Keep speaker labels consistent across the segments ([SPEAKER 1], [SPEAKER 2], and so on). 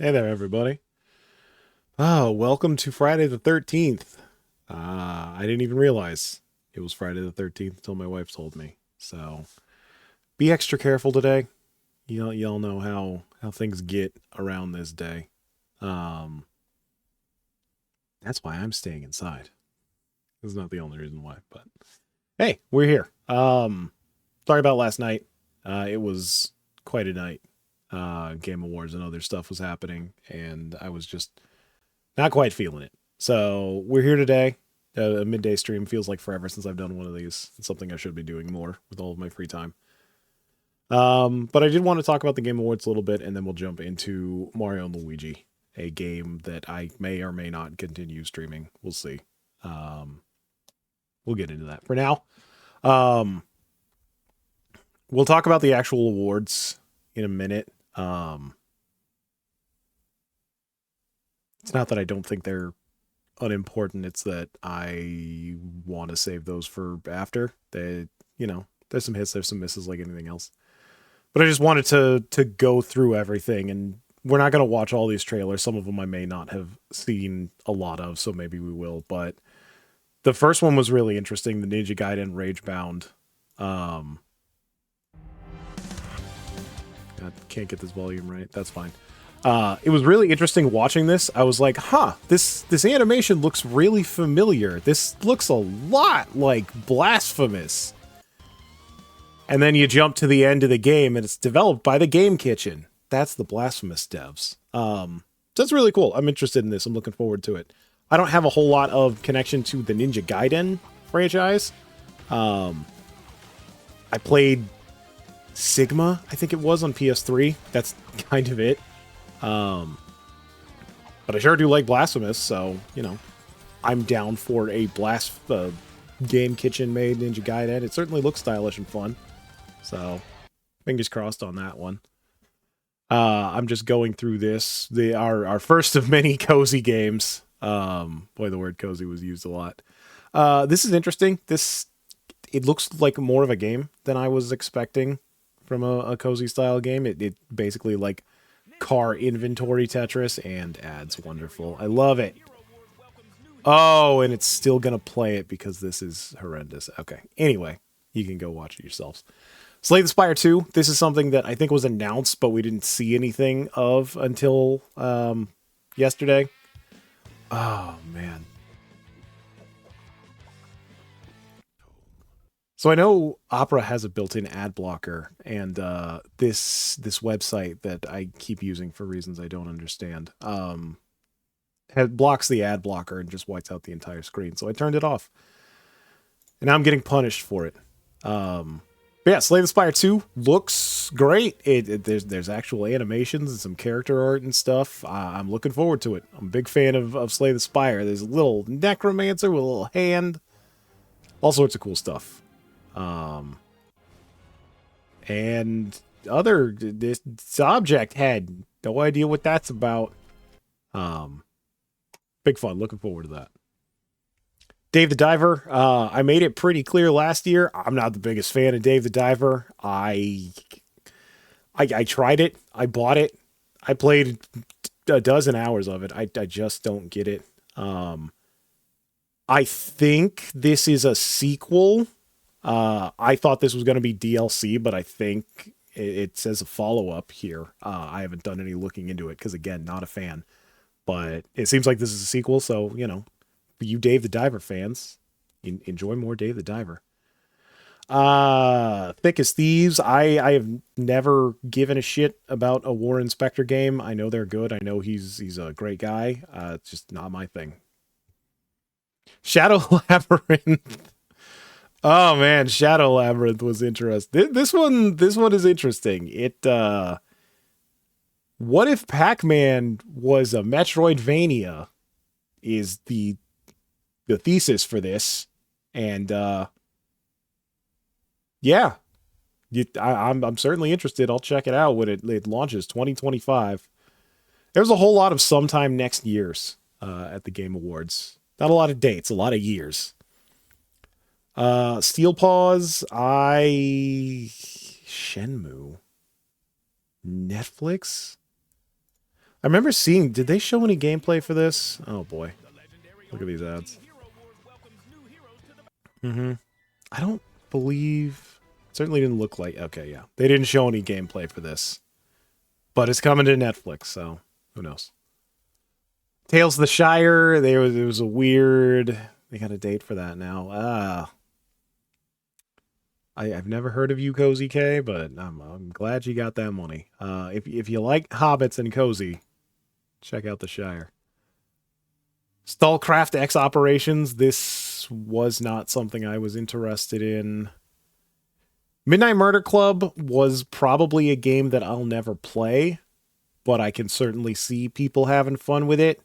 [SPEAKER 1] Hey there, everybody. Oh, welcome to Friday the 13th. I didn't even realize it was Friday the 13th until my wife told me. So be extra careful today. Y'all know how things get around this day. Um, that's why I'm staying inside. This is not the only reason why, but hey, we're here. Sorry about last night. It was quite a night. Game Awards and other stuff was happening, and I was just not quite feeling it. So we're here today. A midday stream feels like forever since I've done one of these. It's something I should be doing more with all of my free time. But I did want to talk about the Game Awards a little bit, and then we'll jump into Mario and Luigi, a game that I may or may not continue streaming. We'll see. Um, we'll get into that. For now, um, we'll talk about the actual awards in a minute. It's not that I don't think they're unimportant. It's that I want to save those for after. There's some hits, there's some misses, like anything else. But I just wanted to go through everything, and we're not going to watch all these trailers. Some of them I may not have seen a lot of, so maybe we will. But the first one was really interesting. The Ninja Gaiden Ragebound. I can't get this volume right. That's fine. It was really interesting watching this. I was like, this animation looks really familiar. This looks a lot like Blasphemous. And then you jump to the end of the game, and it's developed by the Game Kitchen. That's the Blasphemous devs. So that's really cool. I'm interested in this. I'm looking forward to it. I don't have a whole lot of connection to the Ninja Gaiden franchise. I played Sigma, I think it was, on PS3. That's kind of it. But I sure do like Blasphemous, so, I'm down for a Game Kitchen made Ninja Gaiden. It certainly looks stylish and fun. So, fingers crossed on that one. I'm just going through this. Our first of many cozy games. Boy, the word cozy was used a lot. This is interesting. It looks like more of a game than I was expecting from a cozy style game. It basically like car inventory Tetris, and ads. Wonderful. I love it. Oh, and it's still gonna play it because this is horrendous. Okay. Anyway, you can go watch it yourselves. Slay the Spire 2. This is something that I think was announced, but we didn't see anything of until yesterday. Oh man. So I know Opera has a built-in ad blocker, and this website that I keep using for reasons I don't understand blocks the ad blocker and just whites out the entire screen. So I turned it off, and now I'm getting punished for it. But yeah, Slay the Spire 2 looks great. There's actual animations and some character art and stuff. I'm looking forward to it. I'm a big fan of Slay the Spire. There's a little necromancer with a little hand, all sorts of cool stuff. And this object head, no idea what that's about. Big fun. Looking forward to that. Dave the Diver. I made it pretty clear last year. I'm not the biggest fan of Dave the Diver. I tried it. I bought it. I played a dozen hours of it. I just don't get it. I think this is a sequel. I thought this was going to be DLC, but I think it says a follow-up here. I haven't done any looking into it because, again, not a fan. But it seems like this is a sequel, so, you Dave the Diver fans, enjoy more Dave the Diver. Thick as Thieves. I have never given a shit about a War Inspector game. I know they're good. I know he's a great guy. It's just not my thing. Shadow Labyrinth. Oh man, Shadow Labyrinth was interesting. This one is interesting. What if Pac-Man was a Metroidvania? Is the thesis for this, and yeah, I'm certainly interested. I'll check it out when it launches 2025. There's a whole lot of sometime next year's at the Game Awards. Not a lot of dates, a lot of years. Steel Paws, Shenmue, Netflix. I remember seeing, did they show any gameplay for this? Oh boy. Look at these ads. Mm-hmm. I don't believe, certainly didn't look like, okay, yeah. They didn't show any gameplay for this. But it's coming to Netflix, so who knows. Tales of the Shire, it was a weird, they got a date for that now. I've never heard of you, Cozy K, but I'm glad you got that money. If you like hobbits and cozy, check out the Shire. Stallcraft X Operations. This was not something I was interested in. Midnight Murder Club was probably a game that I'll never play, but I can certainly see people having fun with it.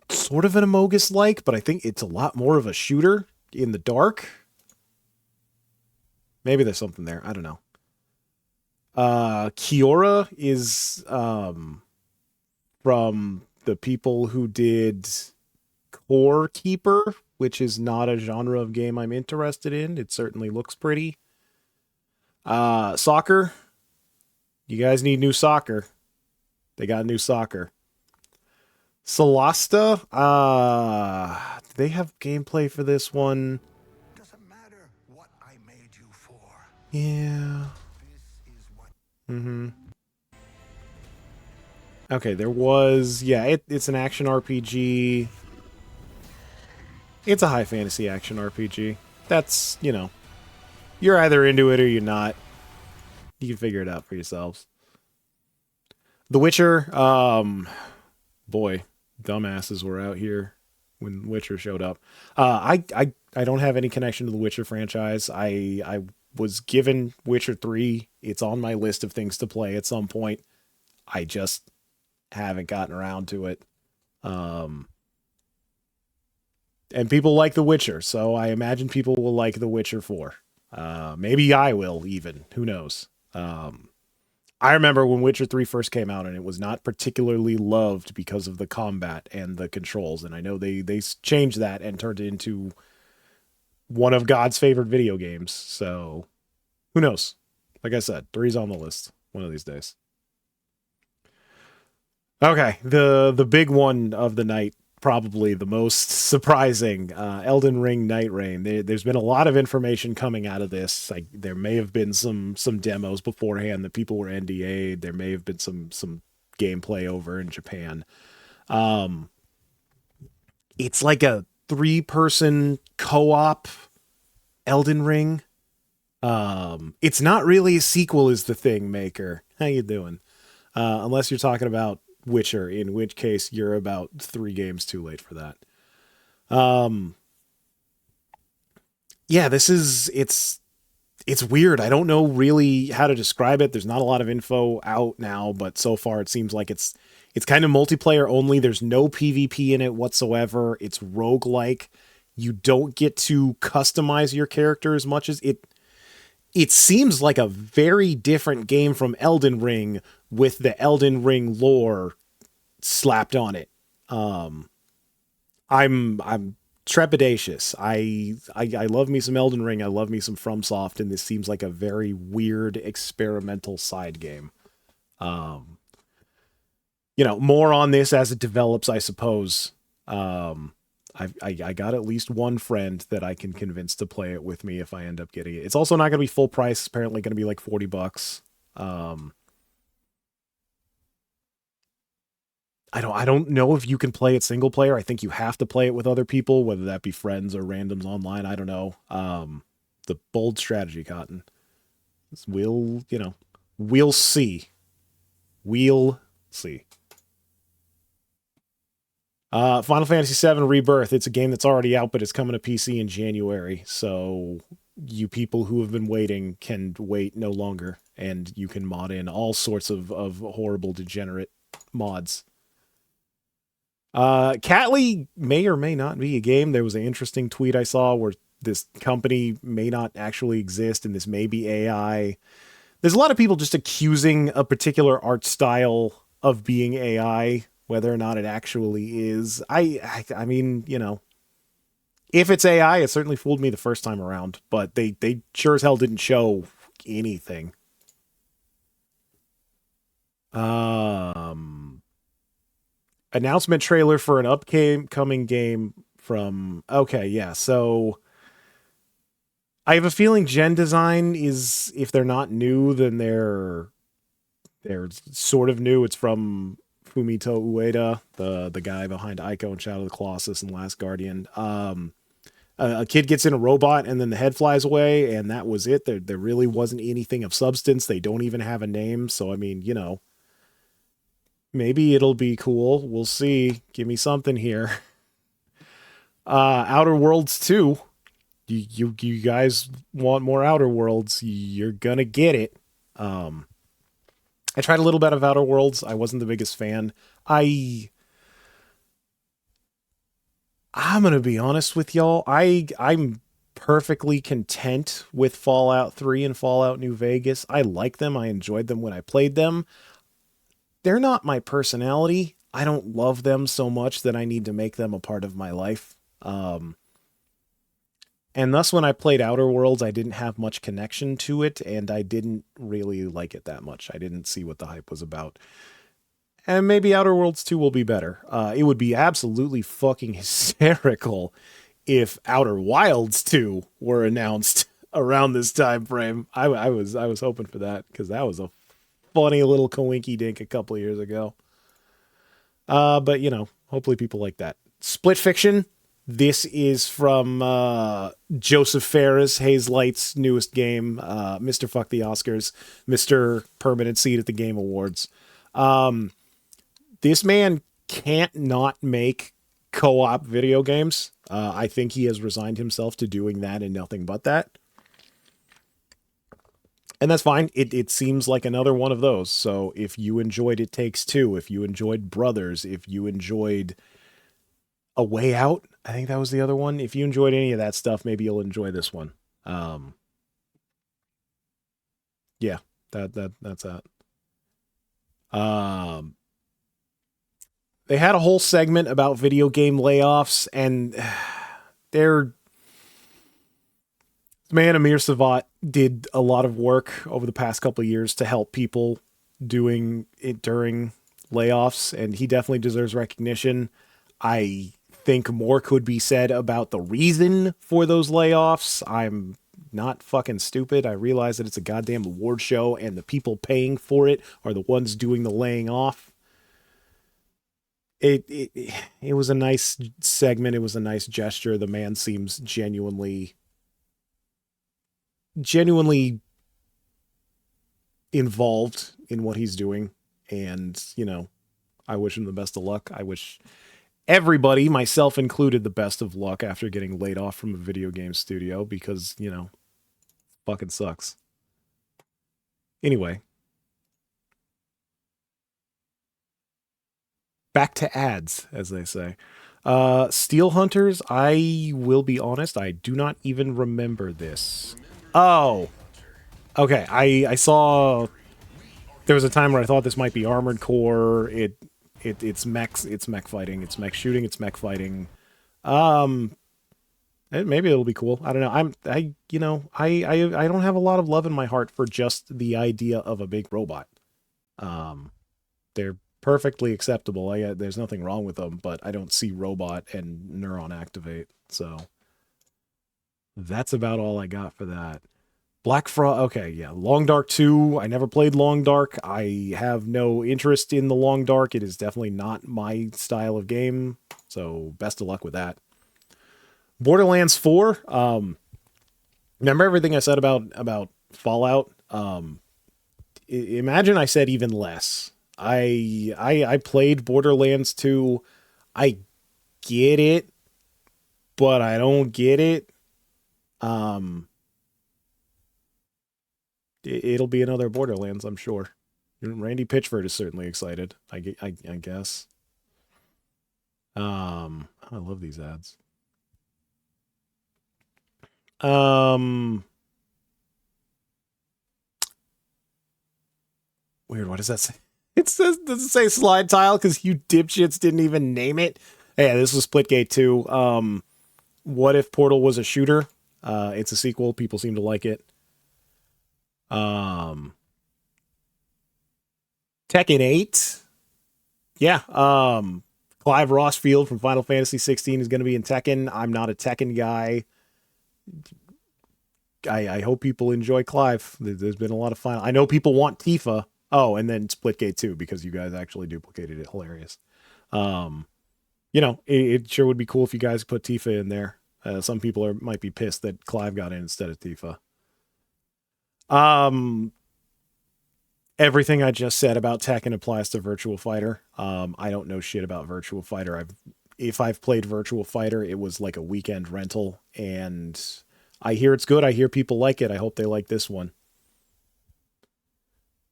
[SPEAKER 1] Sort of an Amogus-like, but I think it's a lot more of a shooter in the dark. Maybe there's something there. I don't know. Kiora is from the people who did Core Keeper, which is not a genre of game I'm interested in. It certainly looks pretty. Soccer. You guys need new soccer. They got new soccer. Solasta. Do they have gameplay for this one?
[SPEAKER 2] Doesn't matter what I made you for.
[SPEAKER 1] Yeah.
[SPEAKER 2] This is what
[SPEAKER 1] Mm-hmm. Okay, there was... Yeah, it's an action RPG. It's a high fantasy action RPG. That's, you know... You're either into it or you're not. You can figure it out for yourselves. The Witcher, boy, dumbasses were out here when Witcher showed up. I don't have any connection to the Witcher franchise. I was given Witcher 3. It's on my list of things to play at some point. I just haven't gotten around to it. And people like The Witcher, so I imagine people will like The Witcher 4. Maybe I will even. Who knows? I remember when Witcher 3 first came out, and it was not particularly loved because of the combat and the controls. And I know they changed that and turned it into one of God's favorite video games. So who knows? Like I said, 3's on the list one of these days. Okay, the big one of the night, probably the most surprising, Elden Ring Night Rain. There's been a lot of information coming out of this. There may have been some demos beforehand that people were NDA'd. There may have been some gameplay over in Japan. It's like a 3-person co-op Elden Ring. It's not really a sequel is the thing, Maker. How you doing? Unless you're talking about Witcher, in which case you're about 3 games too late for that. Yeah, it's weird. I don't know really how to describe it. There's not a lot of info out now, but so far it seems like it's kind of multiplayer only. There's no PvP in it whatsoever. It's roguelike. You don't get to customize your character as much as it seems like a very different game from Elden Ring with the Elden Ring lore slapped on it. I'm trepidatious. I love me some Elden Ring. I love me some FromSoft, and this seems like a very weird experimental side game. More on this as it develops, I suppose. I got at least one friend that I can convince to play it with me if I end up getting it. It's also not going to be full price. It's apparently going to be like $40. I don't know if you can play it single player. I think you have to play it with other people, whether that be friends or randoms online. I don't know. The bold strategy, Cotton. We'll see. We'll see. Final Fantasy VII Rebirth. It's a game that's already out, but it's coming to PC in January. So you people who have been waiting can wait no longer, and you can mod in all sorts of horrible, degenerate mods. Catly may or may not be a game. There was an interesting tweet I saw where this company may not actually exist, and this may be AI. There's a lot of people just accusing a particular art style of being AI, whether or not it actually is. I mean, if it's AI, it certainly fooled me the first time around, but they sure as hell didn't show anything. Um, announcement trailer for an upcoming game from. Okay, yeah. So I have a feeling Gen Design is, if they're not new, then they're sort of new. It's from Fumito Ueda, the guy behind Ico and Shadow of the Colossus and Last Guardian. A kid gets in a robot and then the head flies away, and that was it. There really wasn't anything of substance. They don't even have a name. So, I mean, maybe it'll be cool. We'll see. Give me something here. Outer Worlds 2. You guys want more Outer Worlds? You're gonna get it. Um, I tried a little bit of Outer Worlds. I wasn't the biggest fan. I'm gonna be honest with y'all. I'm perfectly content with Fallout 3 and Fallout New Vegas. I like them. I enjoyed them when I played them. They're not my personality. I don't love them so much that I need to make them a part of my life. And thus, when I played Outer Worlds, I didn't have much connection to it, and I didn't really like it that much. I didn't see what the hype was about. And maybe Outer Worlds 2 will be better. It would be absolutely fucking hysterical if Outer Wilds 2 were announced around this time frame. I was hoping for that because that was a funny little coinky dink a couple of years ago. But hopefully people like that. Split Fiction. This is from Joseph Ferris, Haze Light's newest game, Mr. Fuck the Oscars, Mr. Permanent Seat at the Game Awards. This man can't not make co-op video games. I think he has resigned himself to doing that and nothing but that. And that's fine. It seems like another one of those. So if you enjoyed It Takes Two, if you enjoyed Brothers, if you enjoyed A Way Out, I think that was the other one. If you enjoyed any of that stuff, maybe you'll enjoy this one. Yeah, that's that. They had a whole segment about video game layoffs, and they're man, Amir Savat did a lot of work over the past couple of years to help people doing it during layoffs, and he definitely deserves recognition. I think more could be said about the reason for those layoffs. I'm not fucking stupid. I realize that it's a goddamn award show, and the people paying for it are the ones doing the laying off. It was a nice segment. It was a nice gesture. The man seems genuinely involved in what he's doing, and I wish him the best of luck. I wish everybody, myself included, the best of luck after getting laid off from a video game studio because fucking sucks. Anyway, back to ads, as they say. Steel Hunters, I will be honest, I do not even remember this. Oh, okay. I saw there was a time where I thought this might be Armored Core. It's mechs, it's mech fighting, it's mech shooting, it's mech fighting. Maybe it'll be cool. I don't know. I don't have a lot of love in my heart for just the idea of a big robot. They're perfectly acceptable. There's nothing wrong with them, but I don't see robot and neuron activate. So that's about all I got for that. Black Frost. Okay, yeah. Long Dark 2. I never played Long Dark. I have no interest in the Long Dark. It is definitely not my style of game. So best of luck with that. Borderlands 4. Remember everything I said about Fallout? Imagine I said even less. I played Borderlands 2. I get it, but I don't get it. It'll be another Borderlands, I'm sure. Randy Pitchford is certainly excited. I guess. I love these ads. Weird. What does that say? It says, does it say slide tile? Because you dipshits didn't even name it. Yeah, this was Splitgate 2. What if Portal was a shooter? It's a sequel. People seem to like it. Tekken 8. Yeah. Clive Rossfield from Final Fantasy 16 is going to be in Tekken. I'm not a Tekken guy. I hope people enjoy Clive. There's been a lot of fun. I know people want Tifa. Oh, and then Splitgate 2 because you guys actually duplicated it. Hilarious. Um, it sure would be cool if you guys put Tifa in there. Some people might be pissed that Clive got in instead of Tifa. Everything I just said about Tekken applies to Virtual Fighter. I don't know shit about Virtual Fighter. If I've played Virtual Fighter, it was like a weekend rental, and I hear it's good. I hear people like it. I hope they like this one.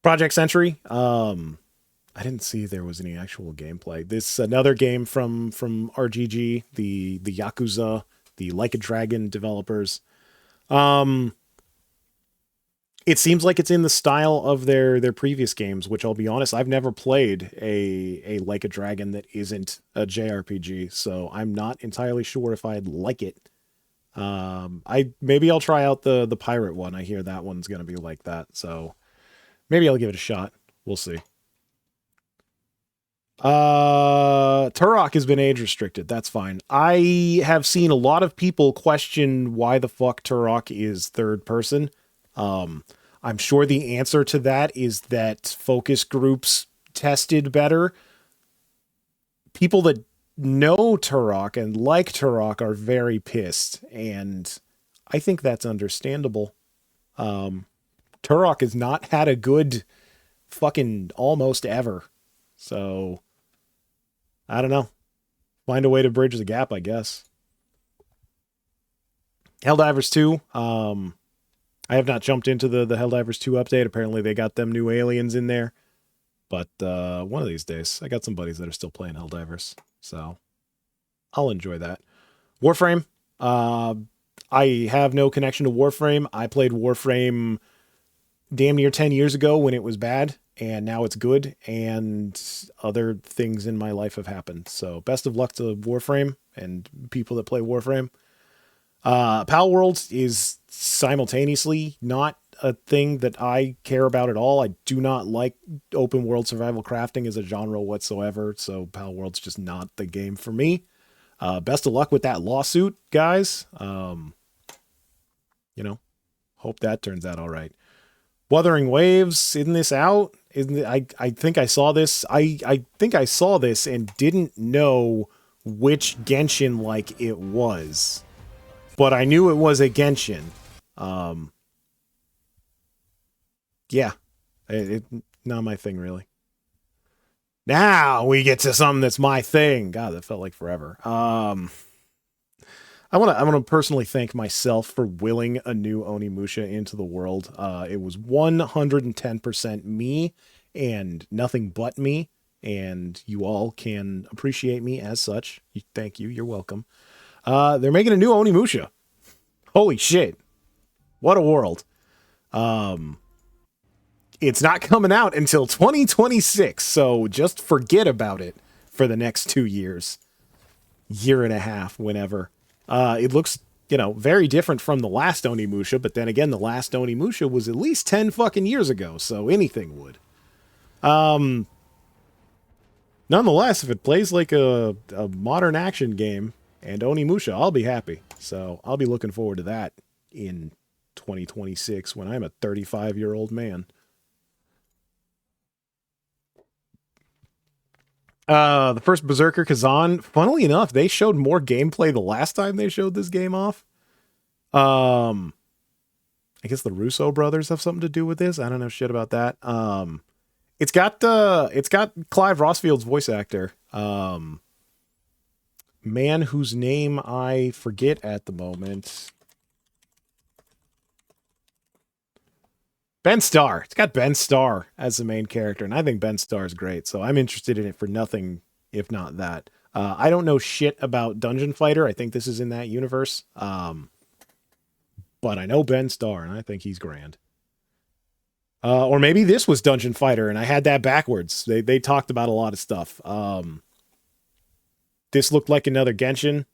[SPEAKER 1] Project Century. I didn't see there was any actual gameplay. This another game from RGG, the Yakuza, the Like a Dragon developers. It seems like it's in the style of their previous games, which I'll be honest, I've never played a Like a Dragon that isn't a JRPG, so I'm not entirely sure if I'd like it. Maybe I'll try out the pirate one. I hear that one's gonna be like that, so maybe I'll give it a shot. We'll see. Turok has been age restricted. That's fine. I have seen a lot of people question why the fuck Turok is third person. I'm sure the answer to that is that focus groups tested better. People that know Turok and like Turok are very pissed, and I think that's understandable. Turok has not had a good fucking almost ever. So, I don't know. Find a way to bridge the gap, I guess. Helldivers 2. I have not jumped into the Helldivers 2 update. Apparently they got them new aliens in there. But one of these days, I got some buddies that are still playing Helldivers. So, I'll enjoy that. Warframe. I have no connection to Warframe. I played Warframe damn near 10 years ago when it was bad. And now it's good, and other things in my life have happened. So best of luck to Warframe and people that play Warframe. Pal Worlds is simultaneously not a thing that I care about at all. I do not like open world survival crafting as a genre whatsoever, so Pal Worlds just not the game for me. Best of luck with that lawsuit, guys. Hope that turns out all right. Wuthering Waves, isn't this out? I think I saw this. I think I saw this and didn't know which Genshin like it was, but I knew it was a Genshin. Yeah, it not my thing really. Now we get to something that's my thing. God, that felt like forever. I want to personally thank myself for willing a new Onimusha into the world. It was 110% me and nothing but me, and you all can appreciate me as such. Thank you. You're welcome. They're making a new Onimusha. Holy shit. What a world. It's not coming out until 2026, so just forget about it for the next 2 years. Year and a half, whenever. It looks, very different from the last Onimusha, but then again, the last Onimusha was at least 10 fucking years ago, so anything would. Nonetheless, if it plays like a modern action game and Onimusha, I'll be happy. So I'll be looking forward to that in 2026 when I'm a 35-year-old man. The first Berserker Kazan, funnily enough, they showed more gameplay the last time they showed this game off. I guess the Russo brothers have something to do with this. I don't know shit about that. It's got Clive Rossfield's voice actor. Man whose name I forget at the moment. Ben Starr. It's got Ben Starr as the main character, and I think Ben Starr is great, so I'm interested in it for nothing if not that. I don't know shit about Dungeon Fighter. I think this is in that universe. But I know Ben Starr, and I think he's grand. Or maybe this was Dungeon Fighter, and I had that backwards. They talked about a lot of stuff. This looked like another Genshin.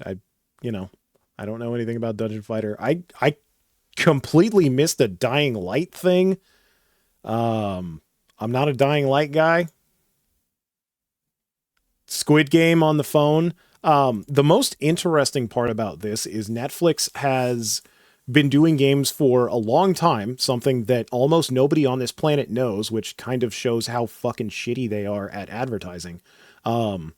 [SPEAKER 1] I don't know anything about Dungeon Fighter. I completely missed the Dying Light thing. I'm not a Dying Light guy. Squid Game on the phone. The most interesting part about this is Netflix has been doing games for a long time, something that almost nobody on this planet knows, which kind of shows how fucking shitty they are at advertising. Um,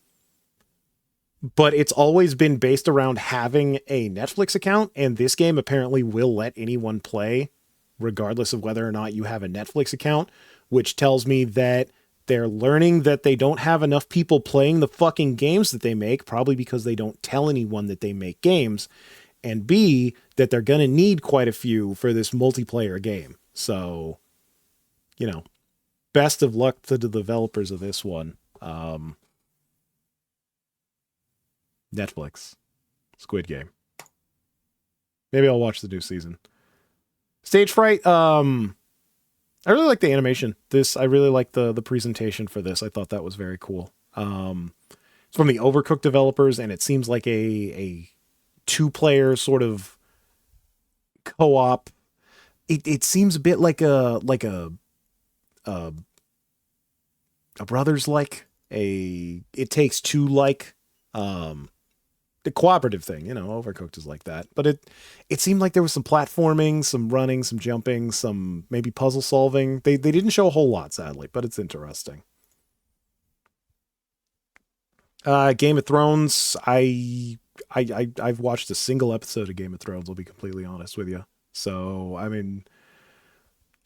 [SPEAKER 1] but it's always been based around having a Netflix account, and this game apparently will let anyone play, regardless of whether or not you have a Netflix account, which tells me that they're learning that they don't have enough people playing the fucking games that they make, probably because they don't tell anyone that they make games, and B, that they're going to need quite a few for this multiplayer game. So, best of luck to the developers of this one. Netflix. Squid Game. Maybe I'll watch the new season. Stage Fright, I really like the animation. I really like the presentation for this. I thought that was very cool. It's from the Overcooked developers, and it seems like a two-player sort of co-op. It seems a bit like a Brothers like a It Takes Two like the cooperative thing. Overcooked is like that, but it seemed like there was some platforming, some running, some jumping, some maybe puzzle solving. They didn't show a whole lot, sadly, but it's interesting. Game of Thrones. I've watched a single episode of Game of Thrones. I'll be completely honest with you. So I mean,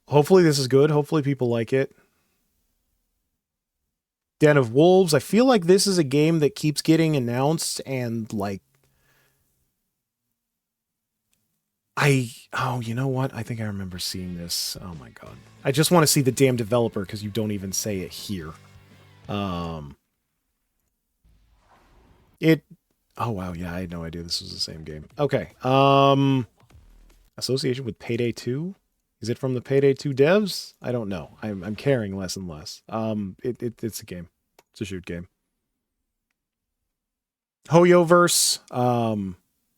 [SPEAKER 1] hopefully this is good. Hopefully people like it. Den of Wolves. I feel like this is a game that keeps getting announced and you know what? I think I remember seeing this. Oh my god. I just want to see the damn developer because you don't even say it here. Oh wow, yeah, I had no idea this was the same game. Okay. Association with Payday 2? Is it from the Payday 2 devs? I don't know. I'm caring less and less. It's a game. It's a shoot game. Hoyoverse.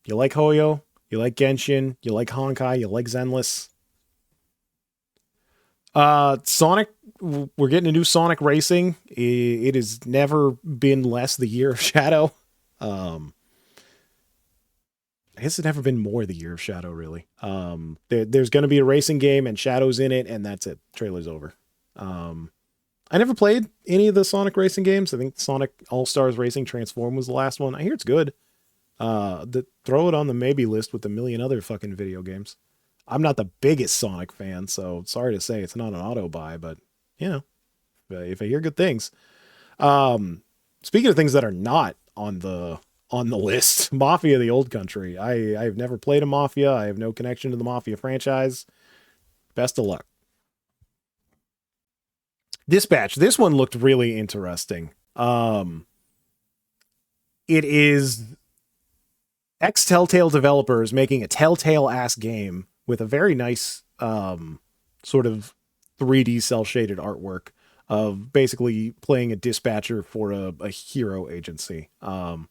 [SPEAKER 1] You like Hoyo? You like Genshin? You like Honkai? You like Zenless? Sonic. We're getting a new Sonic Racing. It has never been less the year of Shadow. I guess it's never been more the year of Shadow, really. There's going to be a racing game and Shadow's in it, and that's it. Trailer's over. I never played any of the Sonic racing games. I think Sonic All-Stars Racing Transform was the last one. I hear it's good. Throw it on the maybe list with a million other fucking video games. I'm not the biggest Sonic fan, so sorry to say it's not an auto buy, but if I hear good things. Speaking of things that are not on the list, Mafia: The Old Country. I've never played a Mafia. I have no connection to the Mafia franchise. Best of luck. Dispatch. This one looked really interesting. It is ex-Telltale developers making a Telltale-ass game with a very nice sort of 3D cel-shaded artwork of basically playing a dispatcher for a hero agency. And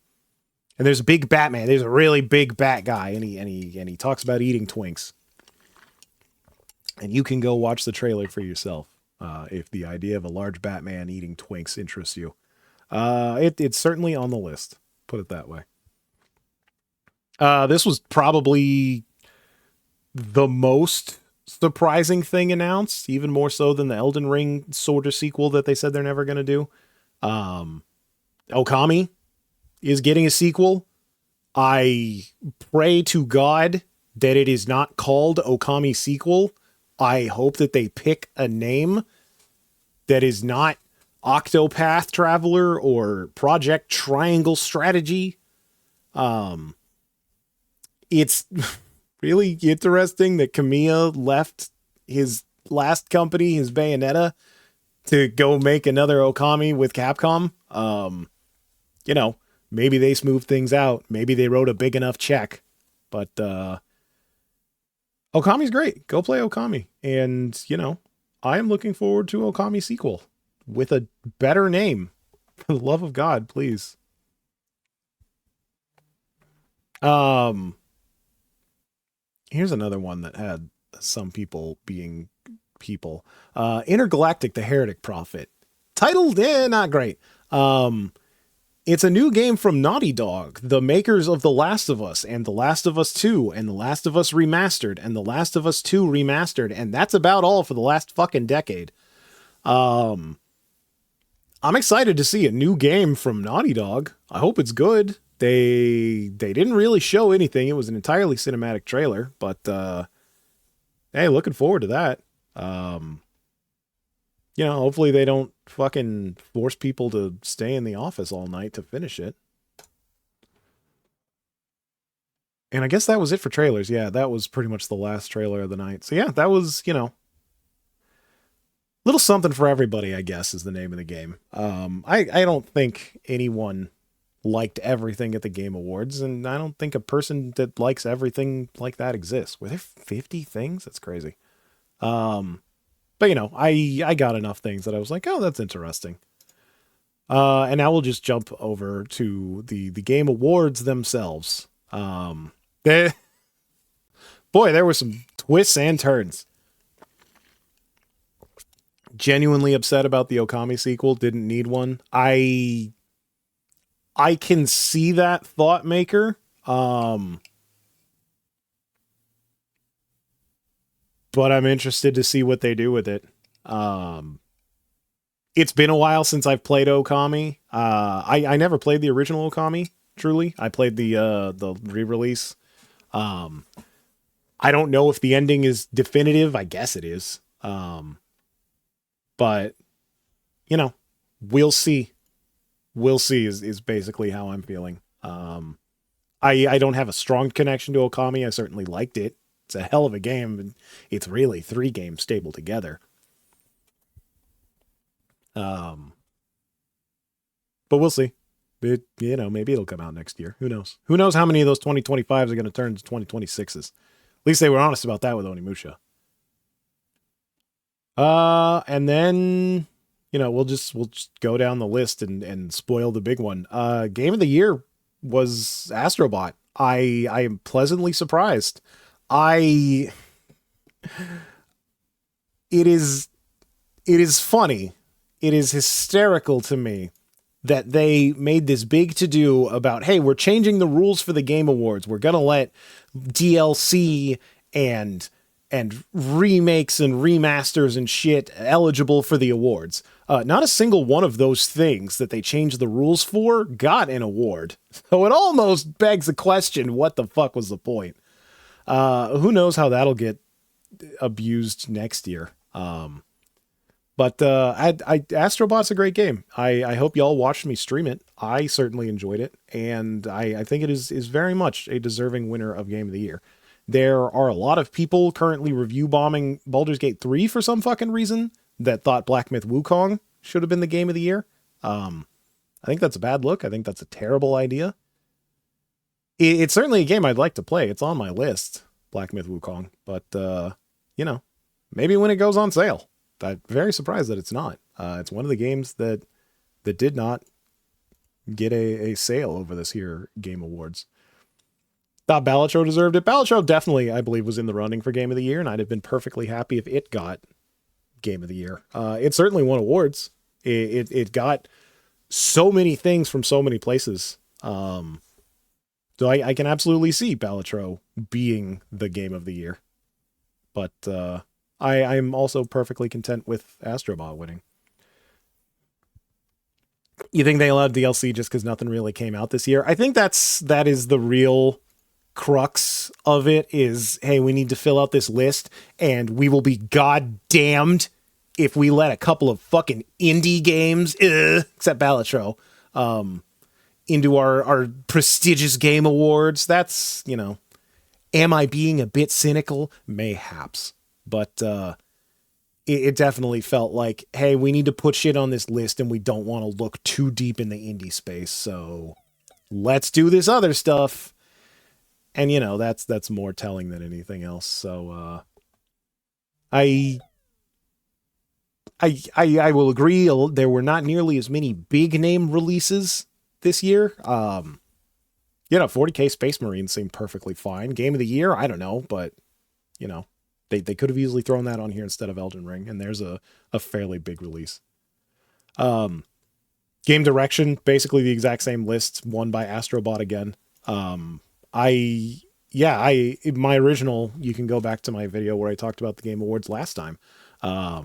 [SPEAKER 1] there's a big Batman. There's a really big bat guy, and he talks about eating Twinks. And you can go watch the trailer for yourself if the idea of a large Batman eating Twinks interests you. It's certainly on the list. Put it that way. This was probably the most surprising thing announced, even more so than the Elden Ring sort of sequel that they said they're never going to do. Okami is getting a sequel. I pray to God that it is not called Okami Sequel. I hope that they pick a name that is not Octopath Traveler or Project Triangle Strategy. It's really interesting that Kamiya left his last company, his Bayonetta, to go make another Okami with Capcom. Maybe they smoothed things out. Maybe they wrote a big enough check. But Okami's great. Go play Okami. And, I am looking forward to Okami sequel with a better name. For the love of God, please. Here's another one that had some people being people. Intergalactic: The Heretic Prophet. Titled, not great. It's a new game from Naughty Dog, the makers of The Last of Us, and The Last of Us 2, and The Last of Us Remastered, and The Last of Us 2 Remastered, and that's about all for the last fucking decade. I'm excited to see a new game from Naughty Dog. I hope it's good. They didn't really show anything. It was an entirely cinematic trailer, but hey, looking forward to that. Hopefully they don't fucking force people to stay in the office all night to finish it. And I guess that was it for trailers. Yeah, that was pretty much the last trailer of the night. So yeah, that was, little something for everybody, I guess, is the name of the game. I don't think anyone liked everything at the Game Awards, and I don't think a person that likes everything like that exists. Were there 50 things? That's crazy. But I got enough things that I was like, oh, that's interesting. And now we'll just jump over to the Game Awards themselves. Boy, there were some twists and turns. Genuinely upset about the Okami sequel. Didn't need one. I can see that thought maker. But I'm interested to see what they do with it. It's been a while since I've played Okami. I never played the original Okami, truly. I played the re-release. I don't know if the ending is definitive. I guess it is. But, we'll see. We'll see is basically how I'm feeling. I don't have a strong connection to Okami. I certainly liked it. It's a hell of a game, and it's really 3 games stapled together. But we'll see. Maybe it'll come out next year. Who knows? Who knows how many of those 2025s are going to turn into 2026s? At least they were honest about that with Onimusha. And then, we'll just go down the list and spoil the big one. Game of the year was Astrobot. I am pleasantly surprised. It is funny. It is hysterical to me that they made this big to-do about, hey, we're changing the rules for the Game Awards. We're going to let DLC and remakes and remasters and shit eligible for the awards. Not a single one of those things that they changed the rules for got an award. So it almost begs the question, what the fuck was the point? Who knows how that'll get abused next year. But Astrobot's a great game. I hope y'all watched me stream it. I certainly enjoyed it, and I think it is very much a deserving winner of Game of the Year. There are a lot of people currently review bombing Baldur's Gate 3 for some fucking reason that thought Black Myth Wukong should have been the Game of the Year. I think that's a bad look. I think that's a terrible idea. It's certainly a game I'd like to play. It's on my list, Black Myth Wukong, but maybe when it goes on sale. I'm very surprised that it's not. It's one of the games that did not get a sale over this here Game Awards. Thought Balatro deserved it. Balatro definitely, I believe, was in the running for Game of the Year, and I'd have been perfectly happy if it got Game of the Year. It certainly won awards. It got so many things from so many places. So I can absolutely see Balatro being the Game of the Year. But I'm also perfectly content with Astrobot winning. You think they allowed DLC just because nothing really came out this year? I think that is the real crux of it is, hey, we need to fill out this list and we will be goddamned if we let a couple of fucking indie games, except Balatro, into our prestigious game awards. That's, am I being a bit cynical? Mayhaps. But it definitely felt like, hey, we need to put shit on this list and we don't want to look too deep in the indie space. So let's do this other stuff. And, that's more telling than anything else. So I will agree. There were not nearly as many big name releases this year. 40K Space Marine seemed perfectly fine. Game of the Year, I don't know, but, They could have easily thrown that on here instead of Elden Ring, and there's a fairly big release. Game direction, basically the exact same list, won by Astrobot again. My original, you can go back to my video where I talked about the Game Awards last time. I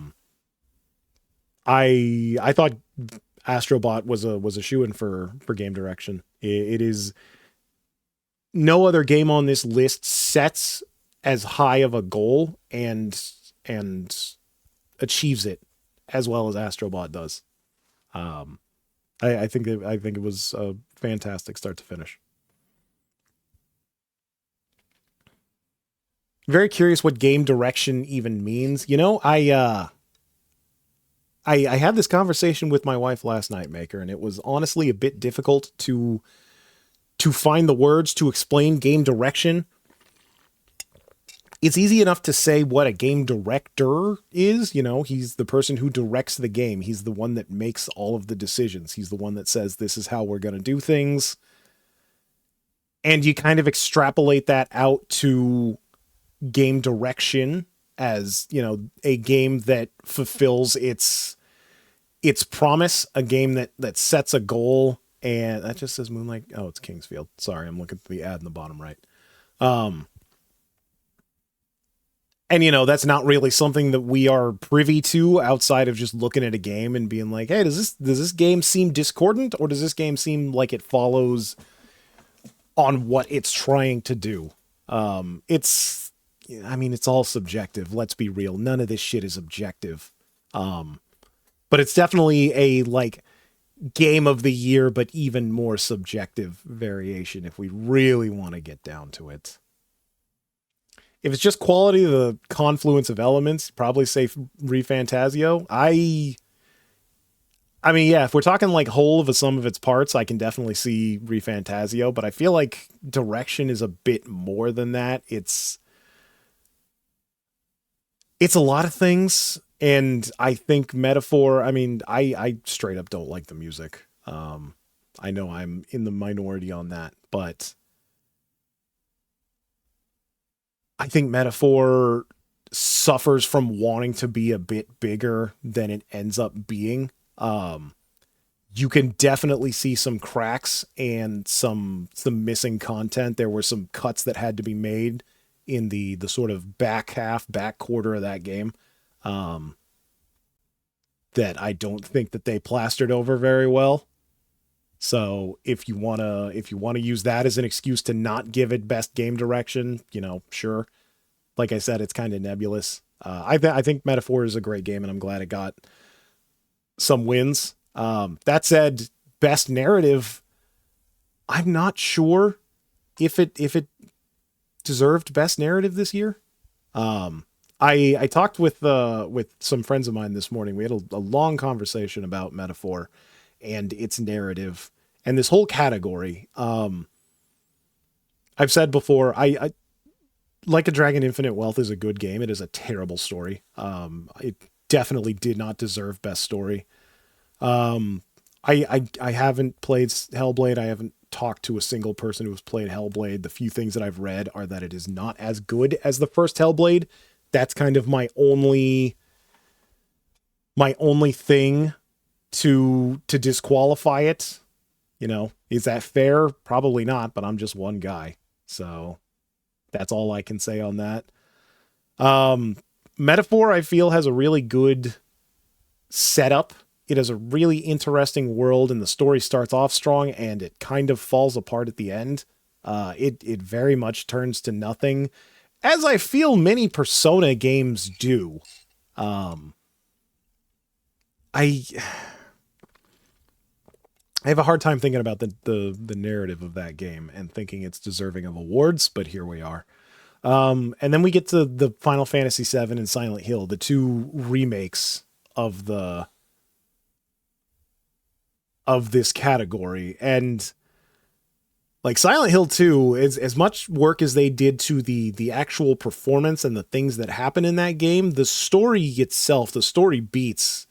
[SPEAKER 1] thought Astrobot was a shoo-in for game direction. It is, no other game on this list sets as high of a goal and achieves it as well as Astrobot does. I think it was a fantastic start to finish. Very curious what game direction even means. You know, I had this conversation with my wife last night, Maker, and it was honestly a bit difficult to find the words to explain game direction. It's easy enough to say what a game director is. You know, he's the person who directs the game. He's the one that makes all of the decisions. He's the one that says, this is how we're going to do things. And you kind of extrapolate that out to game direction as, you know, a game that fulfills its promise, a game that sets a goal. And that just says Moonlight. Oh, it's Kingsfield. Sorry, I'm looking at the ad in the bottom right. And, you know, that's not really something that we are privy to outside of just looking at a game and being like, hey, does this game seem discordant, or does this game seem like it follows on what it's trying to do? It's all subjective. Let's be real. None of this shit is objective. But it's definitely a, like, game of the year, but even more subjective variation if we really want to get down to it. If it's just quality of the confluence of elements, probably say ReFantazio. I mean, yeah, if we're talking like whole of a sum of its parts, I can definitely see ReFantazio, but I feel like direction is a bit more than that. It's a lot of things, and I think Metaphor, I mean, I straight up don't like the music. I know I'm in the minority on that, but I think Metaphor suffers from wanting to be a bit bigger than it ends up being. You can definitely see some cracks and some missing content. There were some cuts that had to be made in the sort of back quarter of that game, that I don't think that they plastered over very well. So if you want to use that as an excuse to not give it best game direction, you know, sure. Like I said, it's kind of nebulous. I think Metaphor is a great game, and I'm glad it got some wins. That said, best narrative, I'm not sure if it deserved best narrative this year. I talked with some friends of mine this morning. We had a long conversation about Metaphor and its narrative and this whole category. I've said before, I Like a Dragon Infinite Wealth is a good game. It is a terrible story. It definitely did not deserve best story. I haven't played Hellblade. I haven't talked to a single person who's played Hellblade. The few things that I've read are that it is not as good as the first Hellblade. That's kind of my only thing to disqualify it. You know, is that fair? Probably not, but I'm just one guy. So that's all I can say on that. Metaphor, I feel, has a really good setup. It has a really interesting world, and the story starts off strong, and it kind of falls apart at the end. It very much turns to nothing, as I feel many Persona games do. I have a hard time thinking about the narrative of that game and thinking it's deserving of awards, but here we are. And then we get to the Final Fantasy VII and Silent Hill, the two remakes of this category. And like Silent Hill 2, is as much work as they did to the actual performance and the things that happen in that game, the story itself, the story beats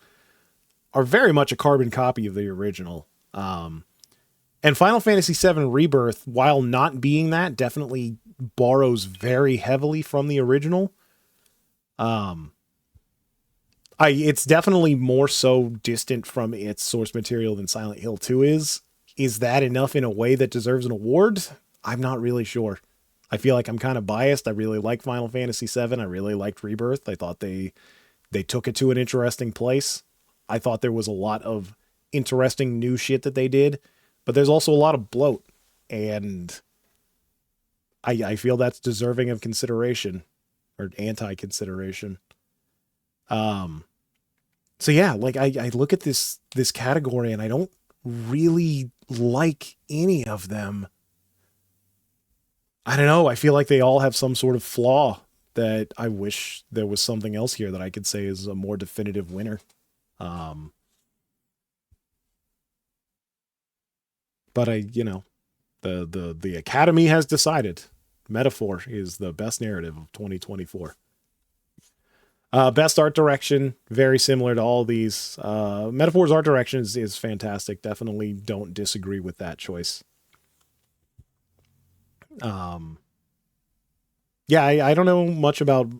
[SPEAKER 1] are very much a carbon copy of the original. And Final Fantasy VII Rebirth, while not being that, definitely borrows very heavily from the original. Um, it's definitely more so distant from its source material than Silent Hill 2 is. Is that enough in a way that deserves an award? I'm not really sure. I feel like I'm kind of biased. I really like Final Fantasy VII. I really liked Rebirth. I thought they took it to an interesting place. I thought there was a lot of interesting new shit that they did, but there's also a lot of bloat, and I feel that's deserving of consideration or anti-consideration. Um, so yeah, like I look at this category and I don't really like any of them. I don't know. I feel like they all have some sort of flaw that I wish there was something else here that I could say is a more definitive winner. Um, but the Academy has decided Metaphor is the best narrative of 2024. Best art direction, very similar to all these. Metaphor's art direction is fantastic. Definitely don't disagree with that choice. Um, yeah, I don't know much about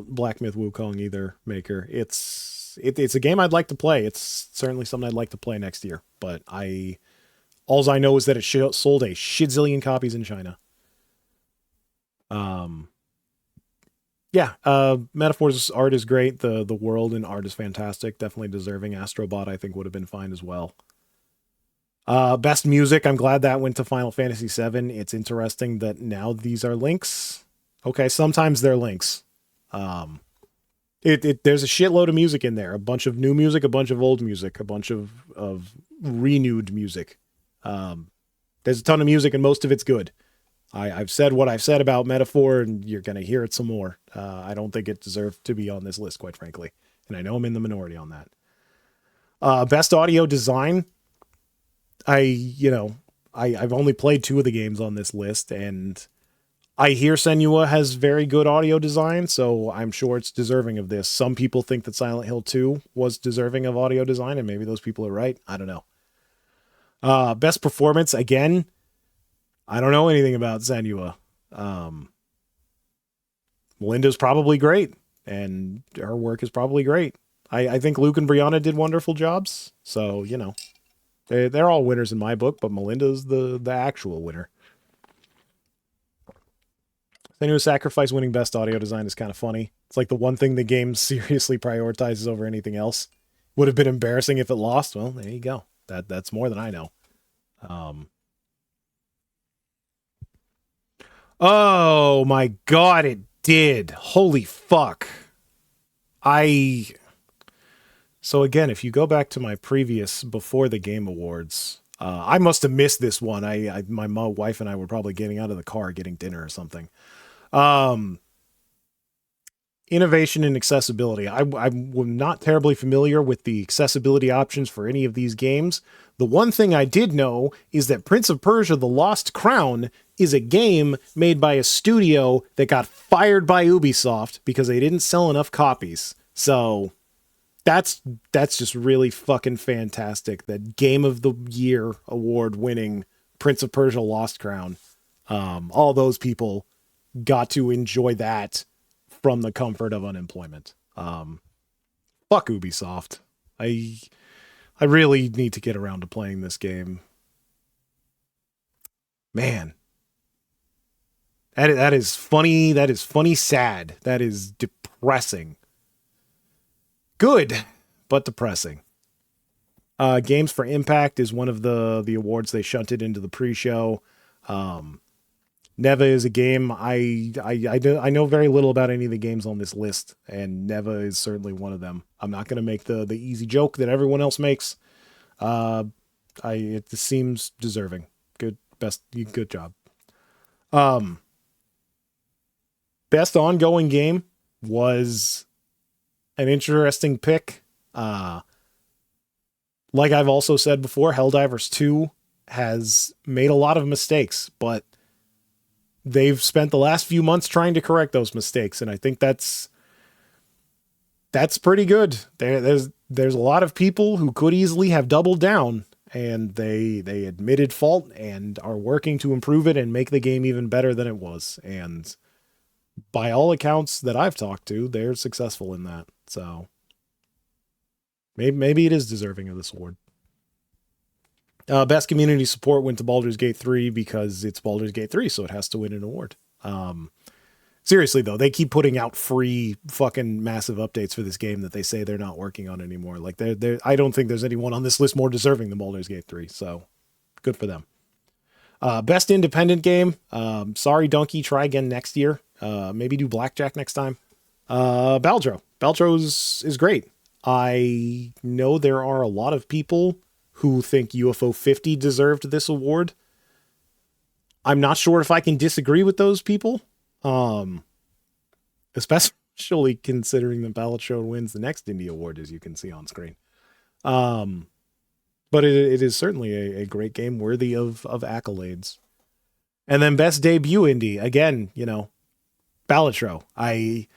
[SPEAKER 1] Black Myth Wukong either, Maker. It's a game I'd like to play. It's certainly something I'd like to play next year. But alls I know is that it sold a shitzillion copies in China. Yeah, Metaphor's art is great. The world and art is fantastic. Definitely deserving. Astrobot, I think, would have been fine as well. Best music, I'm glad that went to Final Fantasy VII. It's interesting that now these are links. Okay, sometimes they're links. There's a shitload of music in there. A bunch of new music, a bunch of old music, a bunch of renewed music. There's a ton of music and most of it's good. I've said what I've said about Metaphor, and you're going to hear it some more. I don't think it deserved to be on this list, quite frankly. And I know I'm in the minority on that. Best audio design. I've only played 2 of the games on this list, and I hear Senua has very good audio design, so I'm sure it's deserving of this. Some people think that Silent Hill 2 was deserving of audio design, and maybe those people are right. I don't know. Best performance, again, I don't know anything about Senua. Melinda's probably great, and her work is probably great. I think Luke and Brianna did wonderful jobs, so, they're all winners in my book, but Melinda's the actual winner. Senua's Sacrifice winning best audio design is kind of funny. It's like the one thing the game seriously prioritizes over anything else. Would have been embarrassing if it lost. Well, there you go. That's more than I know. Oh my god, it did. Holy fuck. So again, if you go back to my previous Before the Game Awards, I must have missed this one. My wife and I were probably getting out of the car, getting dinner or something. Innovation and accessibility. I'm not terribly familiar with the accessibility options for any of these games. The one thing I did know is that Prince of Persia: The Lost Crown is a game made by a studio that got fired by Ubisoft because they didn't sell enough copies. So that's just really fucking fantastic. That Game of the Year award winning Prince of Persia: Lost Crown. All those people got to enjoy that from the comfort of unemployment. Fuck Ubisoft. I really need to get around to playing this game. Man. That is funny. That is funny sad. That is depressing. Good, but depressing. Games for Impact is one of the awards they shunted into the pre-show. Neva is a game I know very little about any of the games on this list, and Neva is certainly one of them. I'm not going to make the easy joke that everyone else makes. It seems deserving. Good job. Best ongoing game was an interesting pick. Like I've also said before, Helldivers 2 has made a lot of mistakes, but they've spent the last few months trying to correct those mistakes, and I think that's pretty good. There's a lot of people who could easily have doubled down, and they admitted fault and are working to improve it and make the game even better than it was. And by all accounts that I've talked to, they're successful in that. So maybe it is deserving of this award. Best community support went to Baldur's Gate 3 because it's Baldur's Gate 3, so it has to win an award. Seriously, though, they keep putting out free fucking massive updates for this game that they say they're not working on anymore. Like, I don't think there's anyone on this list more deserving than Baldur's Gate 3, so good for them. Best independent game. Sorry, Donkey. Try again next year. Maybe do Blackjack next time. Baldro. Baldro's is great. I know there are a lot of people who think UFO 50 deserved this award. I'm not sure if I can disagree with those people. Especially considering that Ballotro wins the next indie award, as you can see on screen. But it is certainly a great game worthy of accolades. And then best debut indie, again, Ballotro. I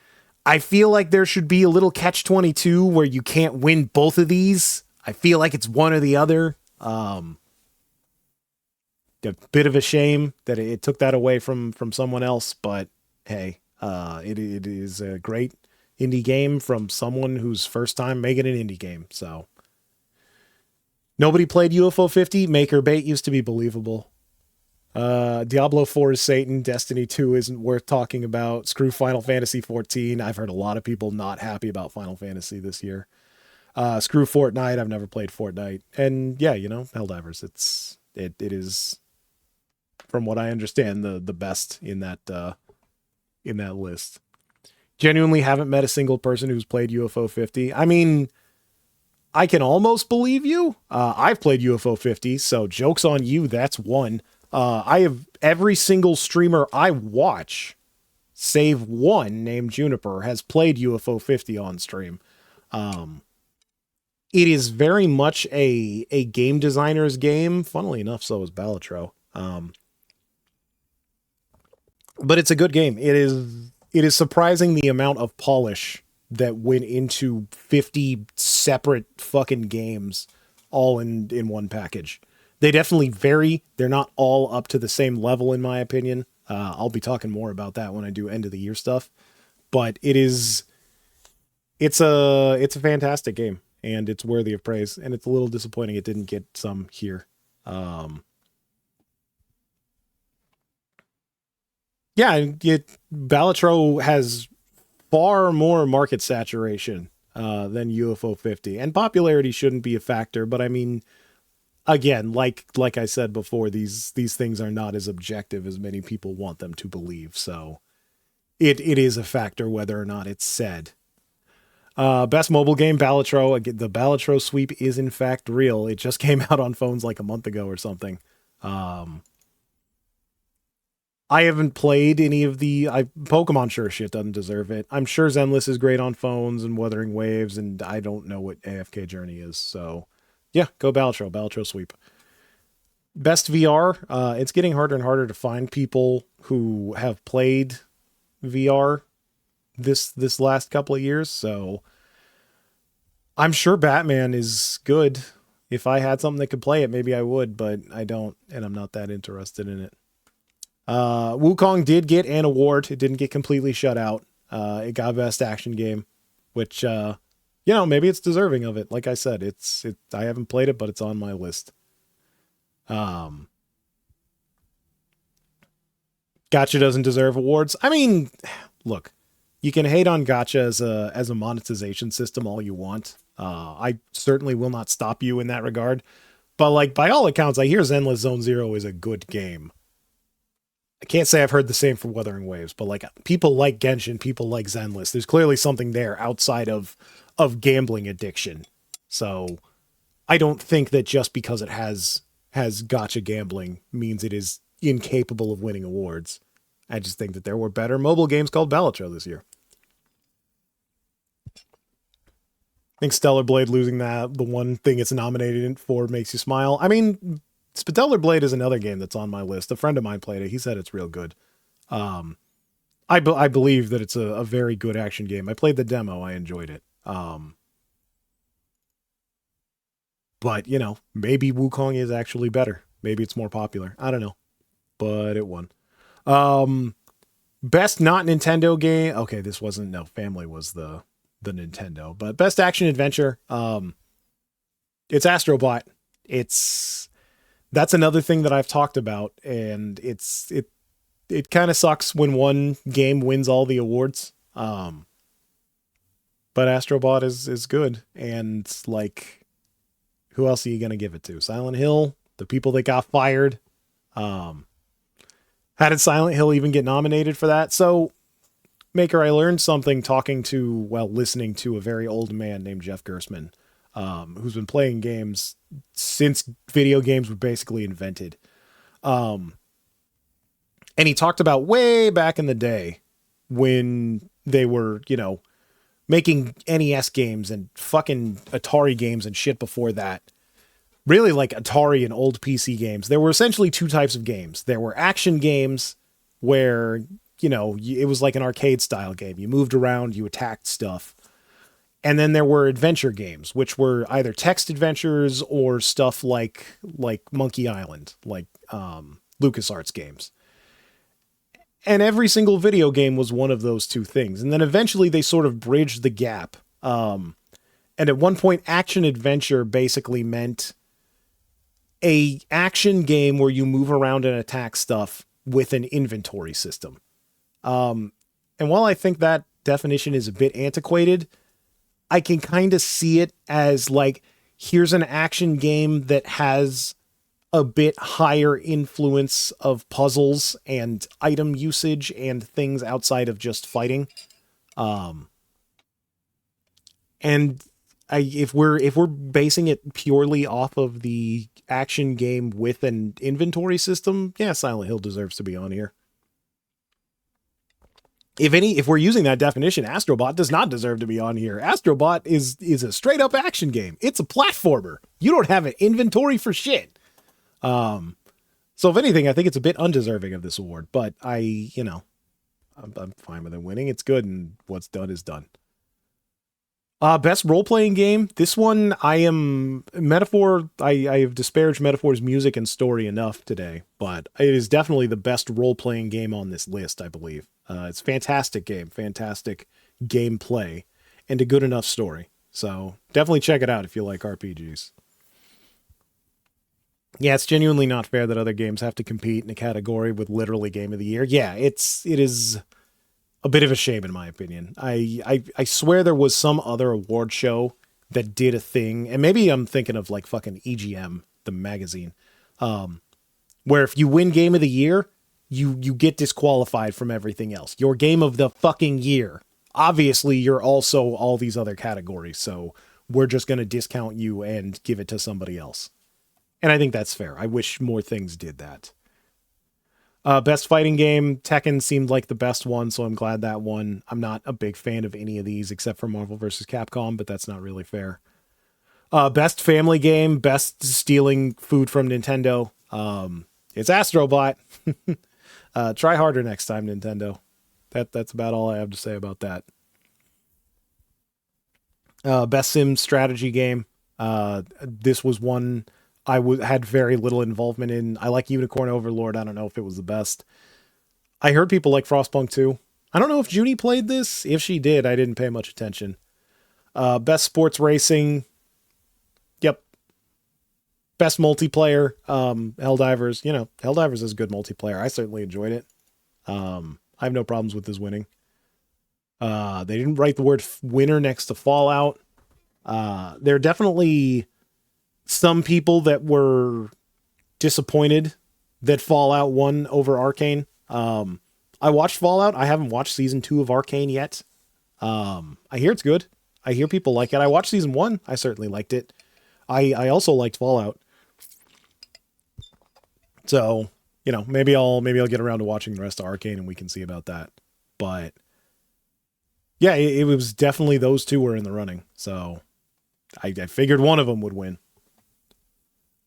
[SPEAKER 1] feel like there should be a little catch-22 where you can't win both of these. I feel like it's one or the other. A bit of a shame that it took that away from someone else, but hey, it is a great indie game from someone whose first time making an indie game. So nobody played UFO 50. Make or Bait used to be believable. Diablo 4 is Satan. Destiny 2 isn't worth talking about. Screw Final Fantasy 14. I've heard a lot of people not happy about Final Fantasy this year. Screw Fortnite. I've never played Fortnite. And yeah, Helldivers. It is, from what I understand, the best in that list. Genuinely haven't met a single person who's played UFO 50. I mean, I can almost believe you. I've played UFO 50, so joke's on you. That's one. I have every single streamer I watch, save one named Juniper, has played UFO 50 on stream. It is very much a game designer's game. Funnily enough, so is Ballotro. But it's a good game. It is surprising the amount of polish that went into 50 separate fucking games all in one package. They definitely vary. They're not all up to the same level, in my opinion. I'll be talking more about that when I do end of the year stuff. But it's a fantastic game, and it's worthy of praise. And it's a little disappointing it didn't get some here. Ballotro has far more market saturation than UFO 50, and popularity shouldn't be a factor. But I mean, again, like I said before, these things are not as objective as many people want them to believe. So it is a factor whether or not it's said. Best mobile game, Ballotro. Again, the Ballotro sweep is in fact real. It just came out on phones like a month ago or something. I haven't played any of Pokemon sure shit doesn't deserve it. I'm sure Zenless is great on phones and Wuthering Waves, and I don't know what AFK Journey is. So yeah, go Ballotro. Ballotro sweep. Best VR. It's getting harder and harder to find people who have played VR this last couple of years. So I'm sure Batman is good. If I had something that could play it, maybe I would, but I don't, and I'm not that interested in it. Wukong did get an award. It didn't get completely shut out. It got best action game, which, maybe it's deserving of it. Like I said, I haven't played it, but it's on my list. Gacha doesn't deserve awards. I mean, look, you can hate on Gacha as a monetization system all you want. I certainly will not stop you in that regard. But like, by all accounts, I hear Zenless Zone Zero is a good game. I can't say I've heard the same for Wuthering Waves, but like, people like Genshin, people like Zenless. There's clearly something there outside of gambling addiction. So I don't think that just because it has gacha gambling means it is incapable of winning awards. I just think that there were better mobile games called Ballotro this year. I think Stellar Blade losing the one thing it's nominated for makes you smile. I mean, Stellar Blade is another game that's on my list. A friend of mine played it. He said it's real good. I believe that it's a very good action game. I played the demo. I enjoyed it. But, maybe Wukong is actually better. Maybe it's more popular. I don't know. But it won. Best not Nintendo game. Okay, this wasn't, no, Family was the Nintendo, but best action adventure. It's Astrobot. It's That's another thing that I've talked about, and it kind of sucks when one game wins all the awards. But Astrobot is good, and like, who else are you gonna give it to? Silent Hill, the people that got fired. Um, how did Silent Hill even get nominated for that? So, Maker, I learned something listening to a very old man named Jeff Gersman, who's been playing games since video games were basically invented. And he talked about way back in the day when they were, making NES games and fucking Atari games and shit before that. Really, like Atari and old PC games. There were essentially two types of games. There were action games where, it was like an arcade style game. You moved around, you attacked stuff. And then there were adventure games, which were either text adventures or stuff like Monkey Island, like LucasArts games. And every single video game was one of those two things. And then eventually they sort of bridged the gap. And at one point, action adventure basically meant a action game where you move around and attack stuff with an inventory system. And while I think that definition is a bit antiquated, I can kind of see it as like, here's an action game that has a bit higher influence of puzzles and item usage and things outside of just fighting. And if we're basing it purely off of the action game with an inventory system, yeah, Silent Hill deserves to be on here. If we're using that definition, Astrobot does not deserve to be on here. Astrobot is a straight up action game. It's a platformer. You don't have an inventory for shit. So if anything, I think it's a bit undeserving of this award, but I'm fine with it winning. It's good, and what's done is done. Best role-playing game. This one, I have disparaged Metaphor's music and story enough today, but it is definitely the best role-playing game on this list, I believe. It's a fantastic game, fantastic gameplay, and a good enough story. So definitely check it out if you like RPGs. Yeah, it's genuinely not fair that other games have to compete in a category with literally Game of the Year. Yeah, it is a bit of a shame in my opinion. I swear there was some other award show that did a thing, and maybe I'm thinking of like fucking EGM, the magazine, where if you win Game of the Year, you get disqualified from everything else. Your game of the fucking year. Obviously, you're also all these other categories, so we're just going to discount you and give it to somebody else. And I think that's fair. I wish more things did that. Best fighting game, Tekken seemed like the best one, so I'm glad that won. I'm not a big fan of any of these except for Marvel vs. Capcom, but that's not really fair. Best family game, best stealing food from Nintendo. It's Astrobot. Try harder next time, Nintendo. That's about all I have to say about that. Best sim strategy game. This was one I had very little involvement in. I like Unicorn Overlord. I don't know if it was the best. I heard people like Frostpunk 2. I don't know if Junie played this. If she did, I didn't pay much attention. Best sports racing. Yep. Best multiplayer. Helldivers. Helldivers is good multiplayer. I certainly enjoyed it. I have no problems with this winning. They didn't write the word winner next to Fallout. There are definitely some people that were disappointed that Fallout won over Arcane. I watched Fallout. I haven't watched season 2 of Arcane yet. I hear it's good. I hear people like it. I watched season 1. I certainly liked it. I also liked Fallout. So, maybe I'll get around to watching the rest of Arcane and we can see about that. But yeah, it was definitely those two were in the running. So I figured one of them would win.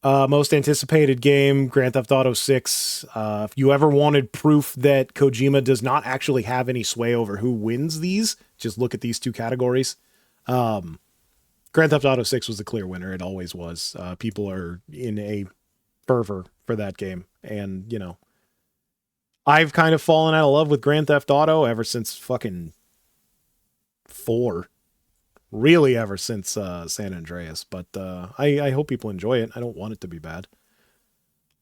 [SPEAKER 1] Most anticipated game, Grand Theft Auto 6. If you ever wanted proof that Kojima does not actually have any sway over who wins these, just look at these two categories. Grand Theft Auto 6 was the clear winner. It always was. People are in a fervor for that game. And, I've kind of fallen out of love with Grand Theft Auto ever since fucking 4. Really ever since San Andreas. But I hope people enjoy it. I don't want it to be bad.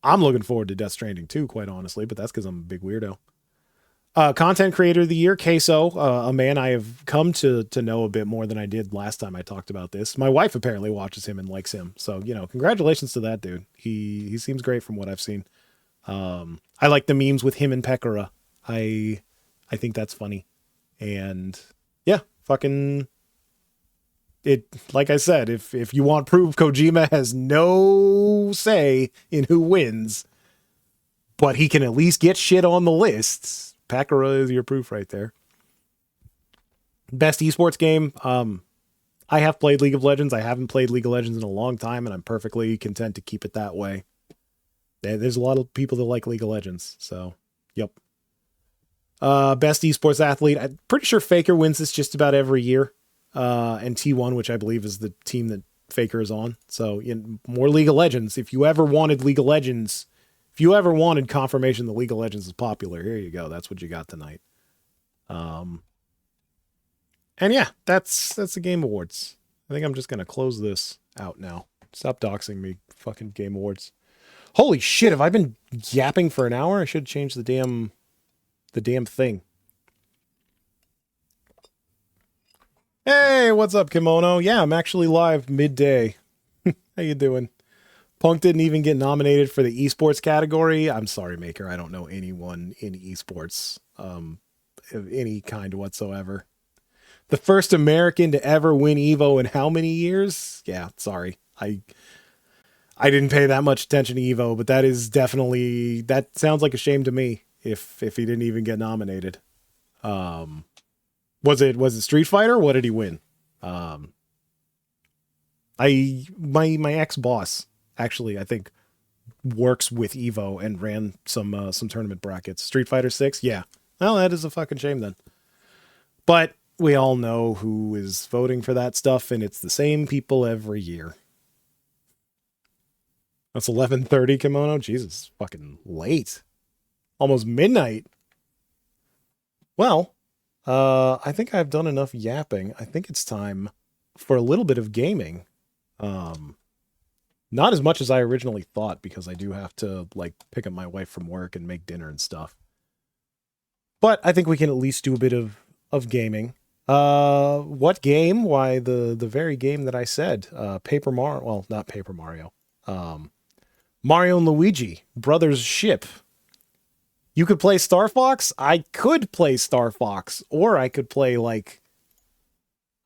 [SPEAKER 1] I'm looking forward to Death Stranding too, quite honestly, but that's because I'm a big weirdo. Content Creator of the Year, Queso, a man I have come to know a bit more than I did last time I talked about this. My wife apparently watches him and likes him. So, congratulations to that dude. He seems great from what I've seen. I like the memes with him and Pekora. I think that's funny. And yeah, fucking it, like I said, if you want proof, Kojima has no say in who wins, but he can at least get shit on the lists. Pekora is your proof right there. Best esports game. I have played League of Legends. I haven't played League of Legends in a long time, and I'm perfectly content to keep it that way. There's a lot of people that like League of Legends, so yep. Best esports athlete. I'm pretty sure Faker wins this just about every year. And T1, which I believe is the team that Faker is on. So more League of Legends. If you ever wanted League of Legends, if you ever wanted confirmation that League of Legends is popular, here you go. That's what you got tonight. And yeah, that's the Game Awards. I think I'm just gonna close this out now. Stop doxing me, fucking Game Awards. Holy shit, have I been yapping for an hour? I should change the damn thing. Hey, what's up, Kimono? Yeah, I'm actually live midday. How you doing? Punk didn't even get nominated for the esports category. I'm sorry, Maker. I don't know anyone in esports of any kind whatsoever. The first American to ever win Evo in how many years? Yeah, sorry. I didn't pay that much attention to Evo, but that is definitely, that sounds like a shame to me if he didn't even get nominated. Was it Street Fighter? What did he win? My ex-boss actually, I think, works with Evo and ran some tournament brackets. Street Fighter 6? Yeah. Well, that is a fucking shame then. But we all know who is voting for that stuff, and it's the same people every year. That's 11:30, Kimono. Jesus, fucking late. Almost midnight. Well, I think I've done enough yapping. I think it's time for a little bit of gaming. Not as much as I originally thought, because I do have to pick up my wife from work and make dinner and stuff. But I think we can at least do a bit of gaming. What game? Why, the very game that I said. Paper Mario. Well, not Paper Mario. Mario and Luigi Brothership. You could play Star Fox? I could play Star Fox. Or I could play, I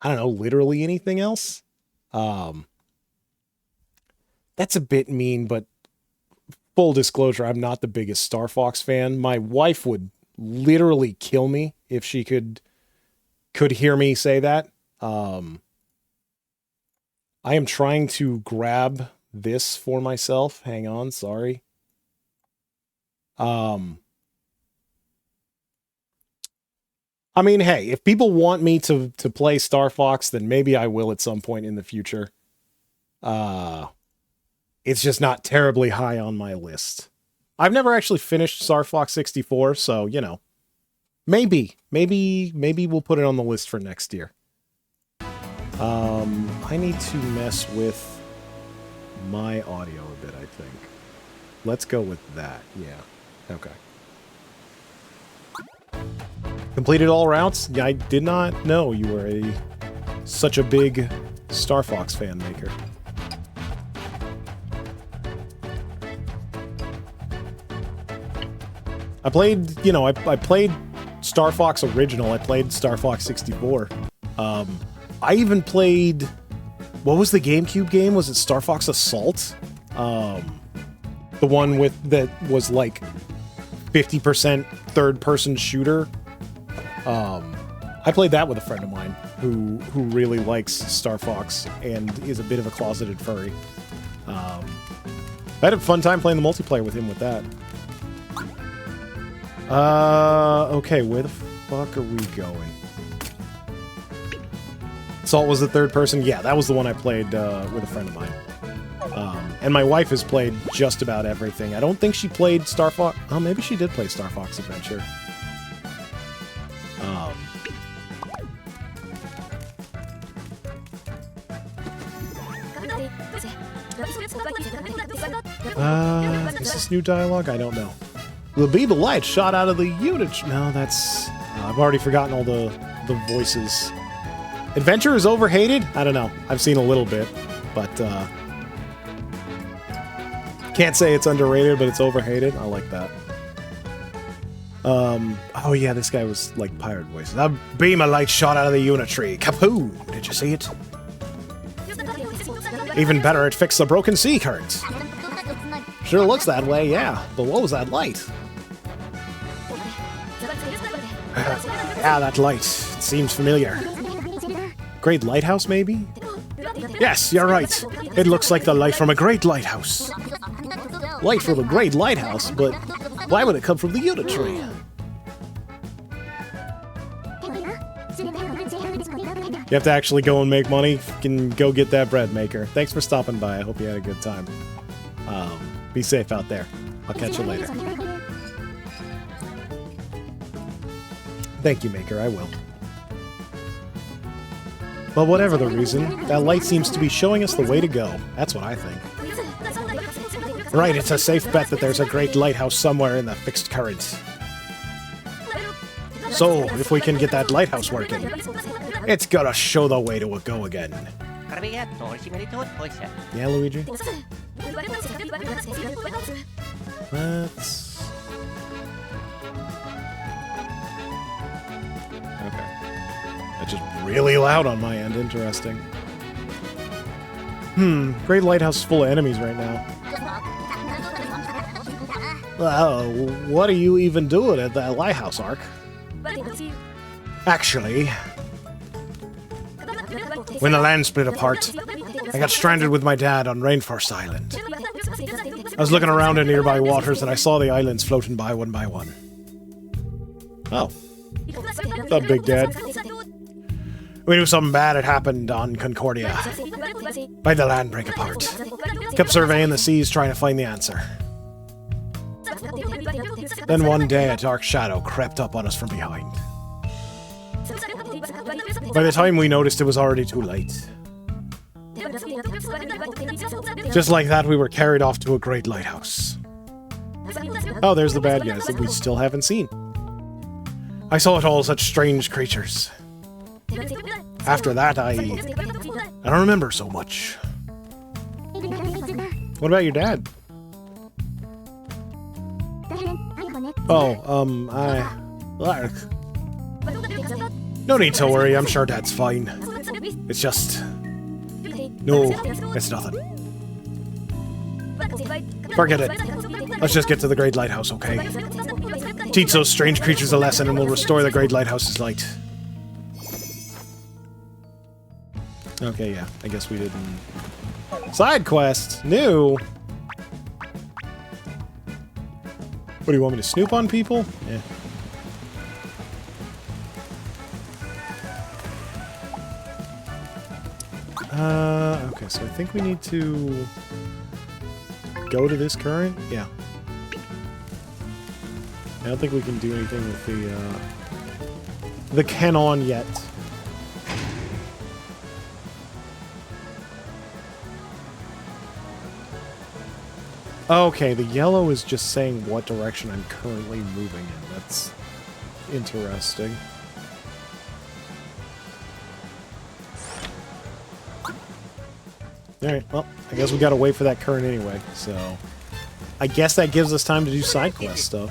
[SPEAKER 1] don't know, literally anything else. That's a bit mean, but full disclosure, I'm not the biggest Star Fox fan. My wife would literally kill me if she could hear me say that. I am trying to grab this for myself. Hang on, sorry. I mean, hey, if people want me to play Star Fox, then maybe I will at some point in the future. It's just not terribly high on my list. I've never actually finished Star Fox 64, so, maybe we'll put it on the list for next year. I need to mess with my audio a bit, I think. Let's go with that. Yeah. Okay. Completed all routes? Yeah, I did not know you were such a big Star Fox fan, Maker. I played, I played Star Fox Original. I played Star Fox 64. I even played, what was the GameCube game? Was it Star Fox Assault? The one that was 50% third-person shooter. I played that with a friend of mine who really likes Star Fox and is a bit of a closeted furry. I had a fun time playing the multiplayer with him with that. Okay, where the fuck are we going? Assault was the third person? Yeah, that was the one I played with a friend of mine. And my wife has played just about everything. I don't think she played Star Fox. Oh, maybe she did play Star Fox Adventure. Is this new dialogue? I don't know. The beam of light shot out of the unit. No, that's... I've already forgotten all the voices. Adventure is overhated? I don't know. I've seen a little bit, but can't say it's underrated, but it's overhated. I like that. Oh yeah, this guy was like pirate voices. A beam of light shot out of the unit tree. Kapoom! Did you see it? Even better, it fixed the broken sea current. Sure looks that way, yeah. But what was that light? Yeah, that light. It seems familiar. Great lighthouse, maybe? Yes, you're right. It looks like the light from a great lighthouse. Light from a great lighthouse, but why would it come from the unit tree? You have to actually go and make money. You can go get that bread maker. Thanks for stopping by. I hope you had a good time. Be safe out there. I'll catch you later. Thank you, Maker. I will. But whatever the reason, that light seems to be showing us the way to go. That's what I think. Right, it's a safe bet that there's a great lighthouse somewhere in the fixed current. So, if we can get that lighthouse working, it's gonna show the way to a go again. Yeah, Luigi? Let's... Okay. That's just really loud on my end. Interesting. Great lighthouse is full of enemies right now. What are you even doing at that lighthouse, Ark? Actually, when the land split apart, I got stranded with my dad on Rainforest Island. I was looking around in nearby waters and I saw the islands floating by one. Oh. What's up, Big Dad? We knew something bad had happened on Concordia. Why'd the land break apart? Kept surveying the seas trying to find the answer. Then one day a dark shadow crept up on us from behind. By the time we noticed, it was already too late. Just like that, we were carried off to a great lighthouse. Oh, there's the bad guys that we still haven't seen. I saw it all such strange creatures. After that, I don't remember so much. What about your dad? No need to worry, I'm sure Dad's fine. It's just... No, it's nothing. Forget it. Let's just get to the Great Lighthouse, okay? Teach those strange creatures a lesson and we'll restore the Great Lighthouse's light. Okay, yeah, I guess we didn't... Side quest! New! What, do you want me to snoop on people? Yeah. Okay, so I think we need to go to this current? Yeah. I don't think we can do anything with the cannon yet. Okay, the yellow is just saying what direction I'm currently moving in. That's interesting. Alright, well, I guess we gotta wait for that current anyway, so... I guess that gives us time to do side quest stuff.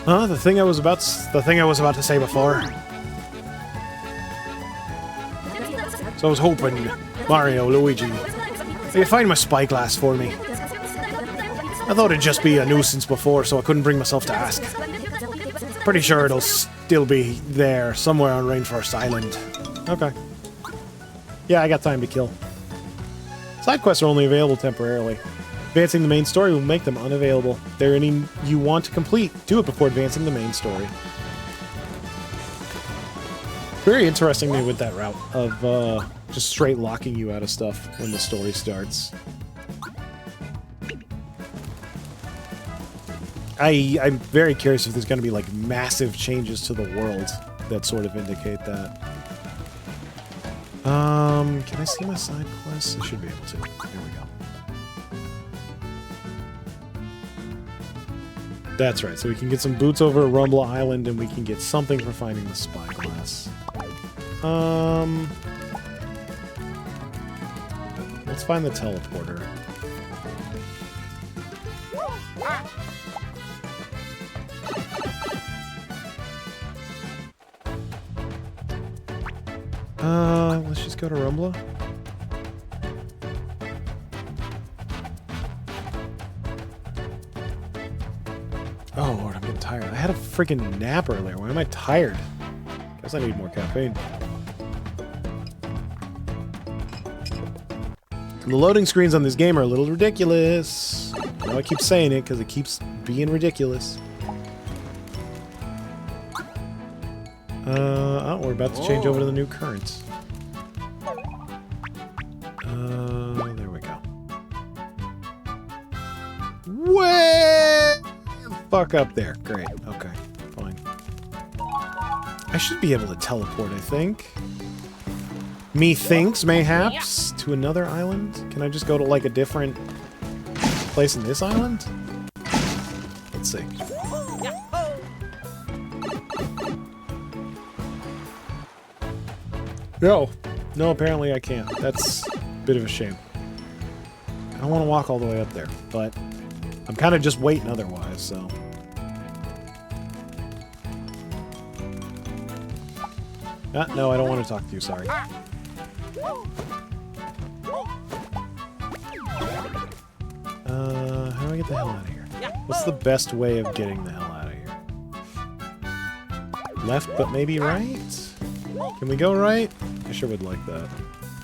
[SPEAKER 1] Huh? The thing I was about to say before. So I was hoping, Mario, Luigi, you'd find my spyglass for me. I thought it'd just be a nuisance before, so I couldn't bring myself to ask. Pretty sure it'll still be there, somewhere on Rainforest Island. Okay. Yeah, I got time to kill. Side quests are only available temporarily. Advancing the main story will make them unavailable. If there are any you want to complete, do it before advancing the main story. Very interesting me with that route of Just straight locking you out of stuff when the story starts. I'm very curious if there's going to be like massive changes to the world that sort of indicate that. Can I see my side quests? I should be able to. Here we go. That's right. So we can get some boots over at Rumbla Island, and we can get something for finding the spyglass. Let's find the teleporter. Let's just go to Rumbla. Oh Lord, I'm getting tired. I had a freaking nap earlier. Why am I tired? Guess I need more caffeine. And the loading screens on this game are a little ridiculous. I know I keep saying it because it keeps being ridiculous. Oh, we're about to change over to the new currents. There we go. Way fuck up there. Great. Okay, fine. I should be able to teleport, I think. Methinks, mayhaps, to another island? Can I just go to, like, a different place in this island? Let's see. No. No, apparently I can't. That's a bit of a shame. I don't want to walk all the way up there, but I'm kind of just waiting otherwise, so... no, I don't want to talk to you, sorry. How do I get the hell out of here? What's the best way of getting the hell out of here? Left, but maybe right? Can we go right? I sure would like that.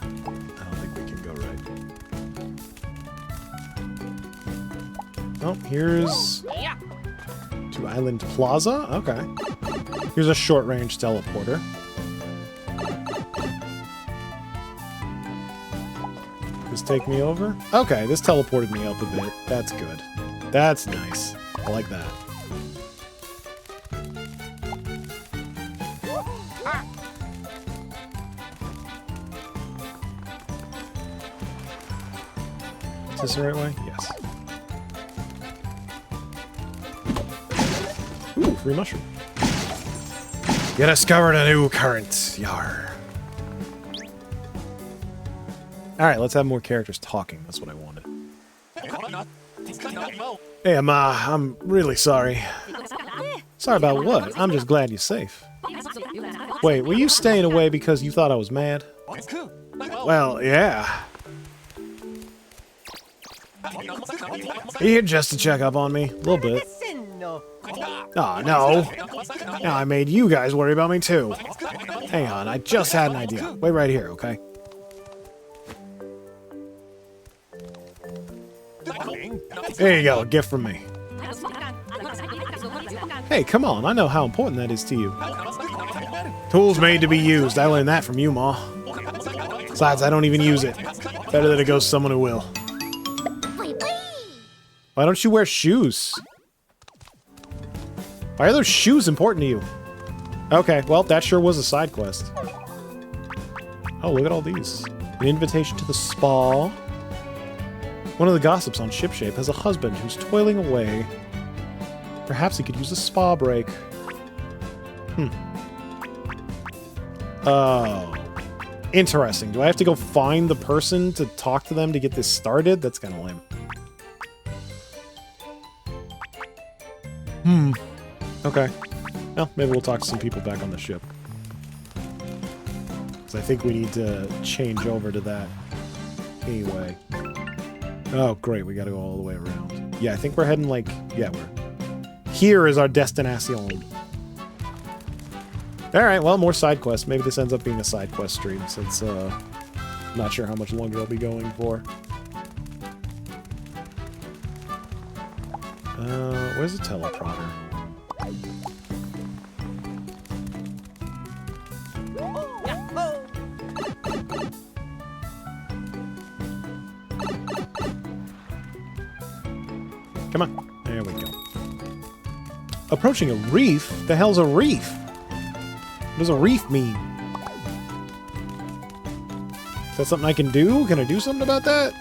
[SPEAKER 1] I don't think we can go right. Oh, here's... to Island Plaza? Okay. Here's a short-range teleporter. This take me over? Okay, this teleported me up a bit. That's good. That's nice. I like that. Is this the right way? Yes. Ooh, free mushroom. You discovered a new current. Yar. Alright, let's have more characters talking. That's what I wanted. Hey, I'm really sorry. Sorry about what? I'm just glad you're safe. Wait, were you staying away because you thought I was mad? Well, yeah. You here just to check up on me? A little bit. Oh, no. Now I made you guys worry about me, too. Hang on, I just had an idea. Wait right here, okay? There you go, a gift from me. Hey, come on, I know how important that is to you. Tools made to be used. I learned that from you, Ma. Besides, I don't even use it. Better that it goes to someone who will. Why don't you wear shoes? Why are those shoes important to you? Okay, well, that sure was a side quest. Oh, look at all these. An invitation to the spa. One of the gossips on Shipshape has a husband who's toiling away. Perhaps he could use a spa break. Oh. Interesting. Do I have to go find the person to talk to them to get this started? That's kind of lame. Okay. Well, maybe we'll talk to some people back on the ship. Because I think we need to change over to that anyway. Oh, great. We got to go all the way around. Yeah, I think we're heading like... Yeah, we're... Here is our destination. Alright, well, more side quests. Maybe this ends up being a side quest stream, since, not sure how much longer I'll be going for. Where's the teleprompter? Come on. There we go. Approaching a reef? The hell's a reef? What does a reef mean? Is that something I can do? Can I do something about that?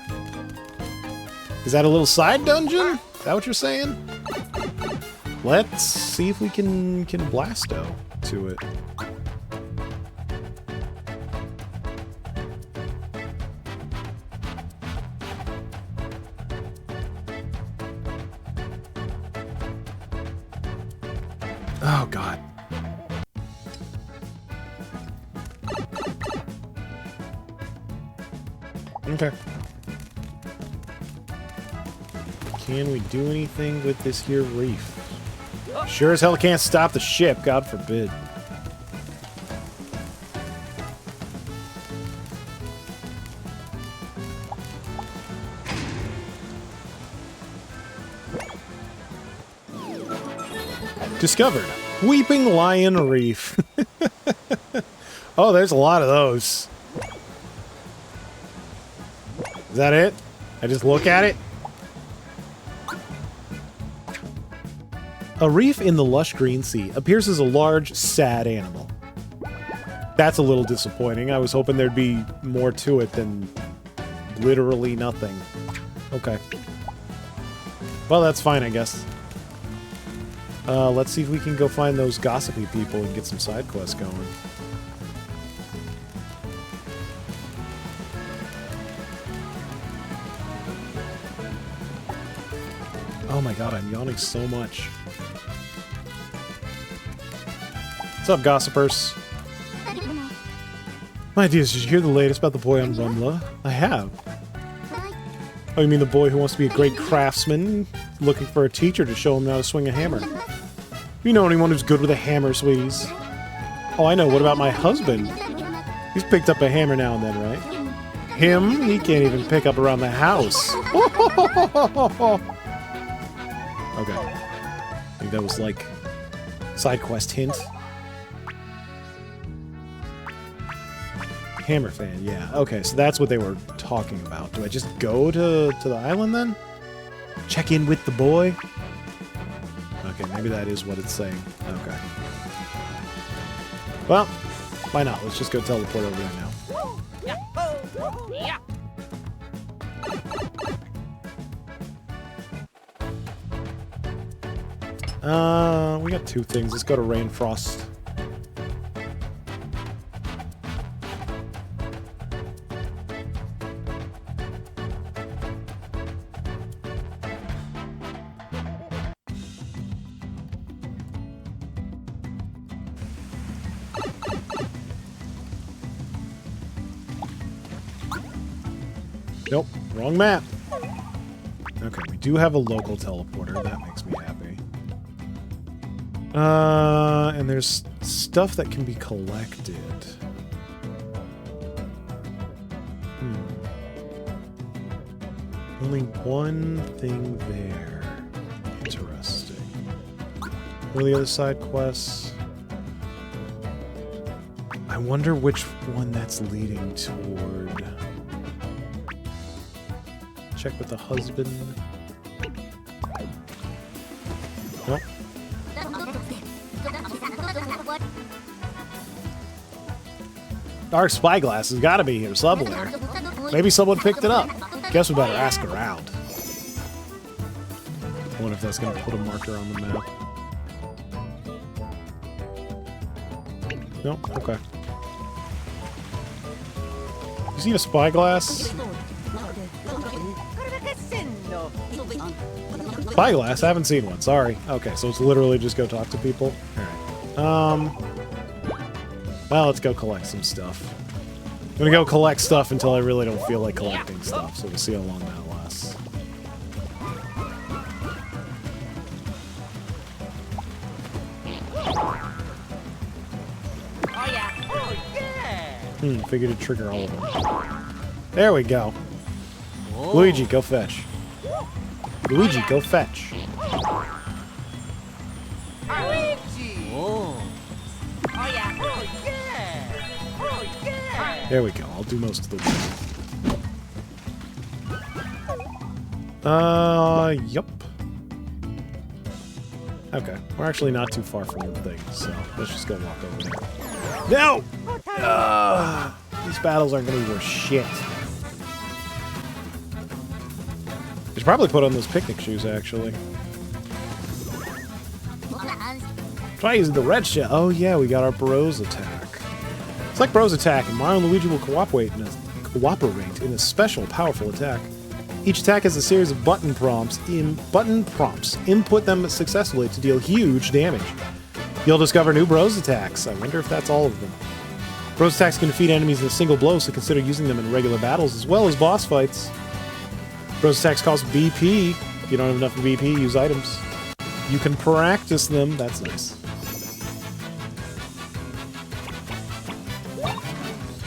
[SPEAKER 1] Is that a little side dungeon? Is that what you're saying? Let's see if we can blasto to it. Oh, God. Okay. Can we do anything with this here reef? Sure as hell can't stop the ship, God forbid. Discovered. Weeping Lion Reef. Oh, there's a lot of those. Is that it? I just look at it? A reef in the lush green sea appears as a large, sad animal. That's a little disappointing. I was hoping there'd be more to it than literally nothing. Okay. Well, that's fine, I guess. Let's see if we can go find those gossipy people and get some side quests going. Oh my god, I'm yawning so much. What's up, gossipers? My dears, did you hear the latest about the boy on Rumla? I have. Oh, you mean the boy who wants to be a great craftsman, looking for a teacher to show him how to swing a hammer? You know anyone who's good with a hammer, sweeties? Oh, I know. What about my husband? He's picked up a hammer now and then, right? Him? He can't even pick up around the house. Okay. I think that was like side quest hint. Hammer fan, yeah. Okay, so that's what they were talking about. Do I just go to the island then? Check in with the boy? Okay, maybe that is what it's saying. Okay. Well, why not? Let's just go teleport over there now. We got two things. Let's go to Rainfrost. Nope, wrong map. Okay, we do have a local teleporter. That makes me happy. And there's stuff that can be collected. Only one thing there. Interesting. What are the other side quests? I wonder which one that's leading toward. Check with the husband. Nope. Dark spyglass has got to be here somewhere. Maybe someone picked it up. Guess we better ask around. I wonder if that's going to put a marker on the map. Nope. Okay. You seen a spyglass? Spyglass? I haven't seen one. Sorry. Okay, so it's literally just go talk to people. All right. Well, let's go collect some stuff. I'm gonna go collect stuff until I really don't feel like collecting stuff, so we'll see how long that lasts. Figured to trigger all of them. There we go. Luigi, go fetch. Luigi, go fetch. There we go. I'll do most of the work. Yup. Okay, we're actually not too far from the thing, so let's just go walk over there. No! These battles aren't gonna be worth shit. I should probably put on those picnic shoes, actually. Try using the red shell. Oh yeah, we got our Bros attack. It's like Bros attack, and Mario and Luigi will cooperate in a special, powerful attack. Each attack has a series of button prompts. Input them successfully to deal huge damage. You'll discover new Bros attacks. I wonder if that's all of them. Bros attacks can defeat enemies in a single blow, so consider using them in regular battles as well as boss fights. Bros attacks cost BP. If you don't have enough BP, use items. You can practice them. That's nice.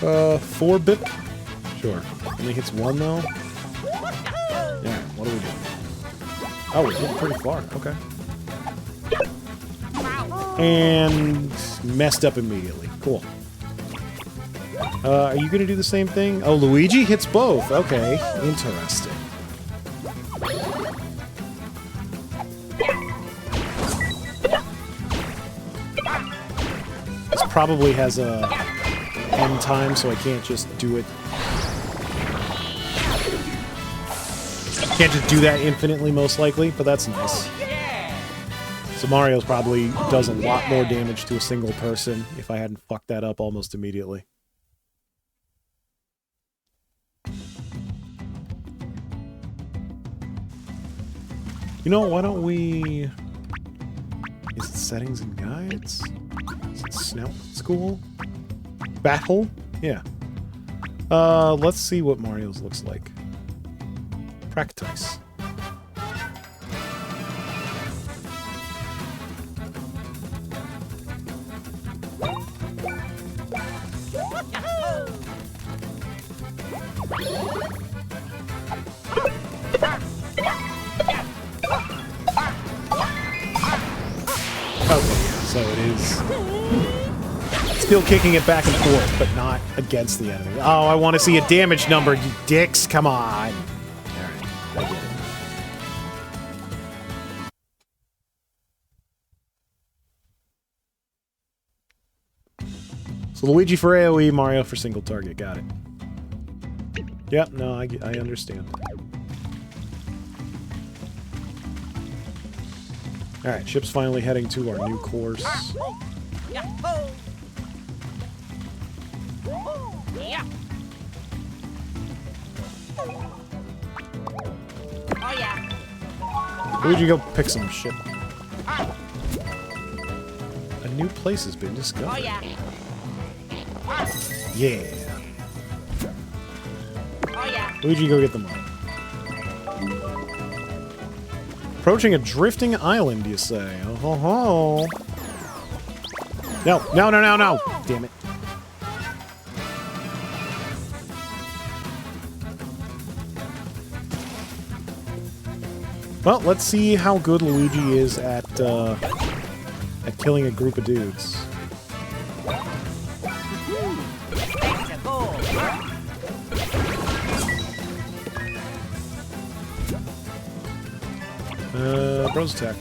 [SPEAKER 1] 4-bit? Sure. Only hits one, though? Yeah, what are we doing? Oh, we're getting pretty far. Okay. And messed up immediately. Cool. Are you going to do the same thing? Oh, Luigi hits both. Okay. Interesting. This probably has a end time, so I can't just do it. Can't just do that infinitely, most likely, but that's nice. So Mario's probably does a lot more damage to a single person if I hadn't fucked that up almost immediately. You know, why don't we... Is it settings and guides? Is it Snout School? Battle? Yeah. Let's see what Mario's looks like. Practice. So it is still kicking it back and forth, but not against the enemy. Oh, I want to see a damage number, you dicks. Come on. Alright, I get it. So Luigi for AoE, Mario for single target. Got it. Yep, no, I understand. Alright, ship's finally heading to our new course. Luigi, go pick some shit. A new place has been discovered. Yeah. Luigi, go get the money. Approaching a drifting island, you say? Oh ho ho. No, no, no, no, no! Damn it. Well, let's see how good Luigi is at killing a group of dudes. Bros attack.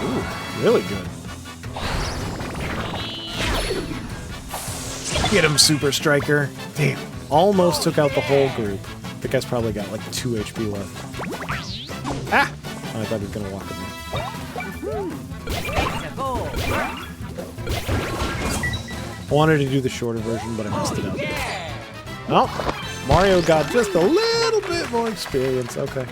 [SPEAKER 1] Ooh, really good. Get him, Super Striker. Damn. Almost took out the whole group. That guy's probably got like 2 HP left. Ah! Oh, I thought he was gonna walk at me. I wanted to do the shorter version, but I messed it up. Oh, Mario got just a little bit more experience. Okay.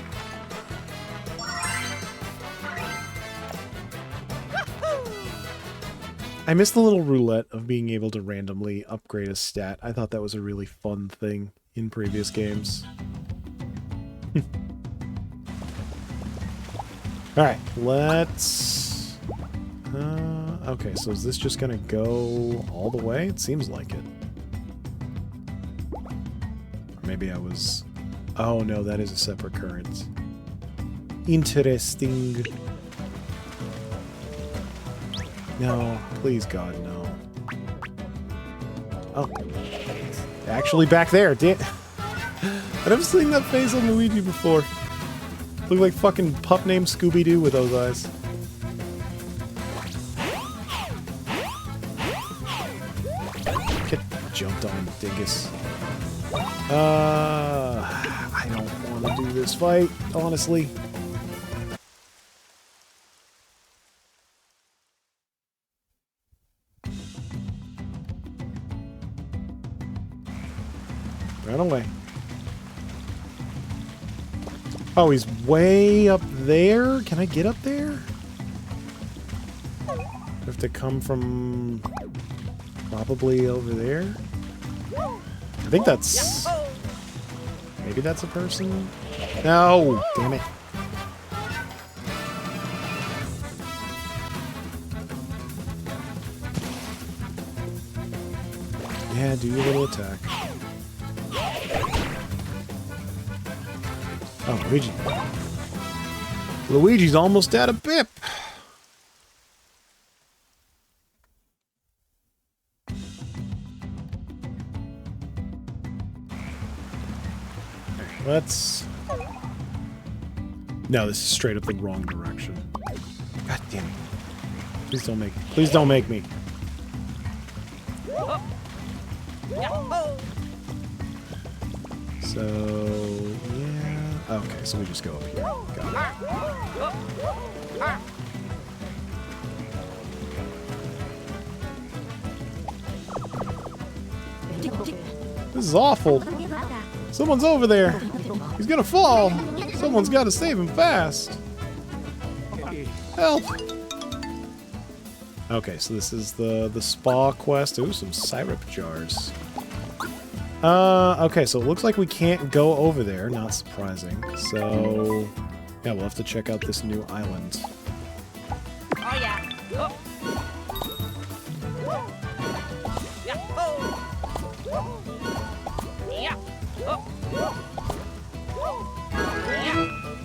[SPEAKER 1] I missed the little roulette of being able to randomly upgrade a stat. I thought that was a really fun thing in previous games. Alright, let's... okay, so is this just gonna go all the way? It seems like it. Or maybe I was... Oh no, that is a separate current. Interesting. No, please God, no. Oh. Actually back there, damn. I've never seen that face on Luigi before. Look like fucking pup named Scooby-Doo with those eyes. Get jumped on, dingus. I don't want to do this fight, honestly. Run away. Oh, he's way up there? Can I get up there? I have to come from probably over there? I think that's... Maybe that's a person? No! Damn it. Yeah, do your little attack. Oh, Luigi. Luigi's almost out of pip. Let's... No, this is straight up the wrong direction. God damn it. Please don't make me. Please don't make me. So, yeah. Okay, so we just go up here. Got it. This is awful. Someone's over there. He's gonna fall. Someone's gotta save him fast. Help! Okay, so this is the spa quest. Ooh, some syrup jars. Okay, so it looks like we can't go over there. Not surprising. So, yeah, we'll have to check out this new island.
[SPEAKER 3] Oh, yeah. Oh. Yeah. Oh. Yeah. Oh.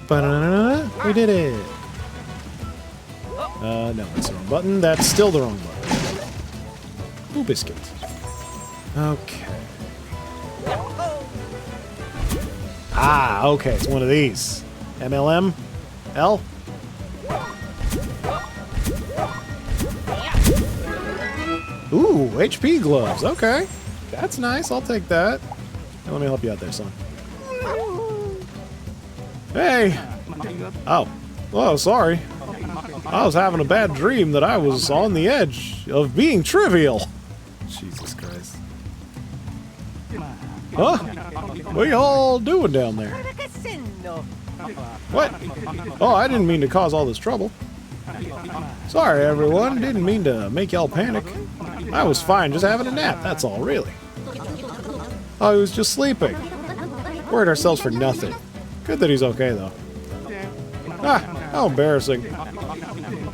[SPEAKER 1] Ba-da-da-da-da. We did it! No, that's the wrong button. That's still the wrong button. Ooh, biscuit. Okay. Ah, okay, it's one of these. MLM? L? Ooh, HP gloves. Okay. That's nice. I'll take that. Hey, let me help you out there, son. Hey! Oh. Oh, sorry. I was having a bad dream that I was on the edge of being trivial. Jesus Christ. Huh? What are y'all doing down there? What? Oh, I didn't mean to cause all this trouble. Sorry, everyone. Didn't mean to make y'all panic. I was fine, just having a nap. That's all, really. Oh, he was just sleeping. Worried ourselves for nothing. Good that he's okay, though. Ah, how embarrassing.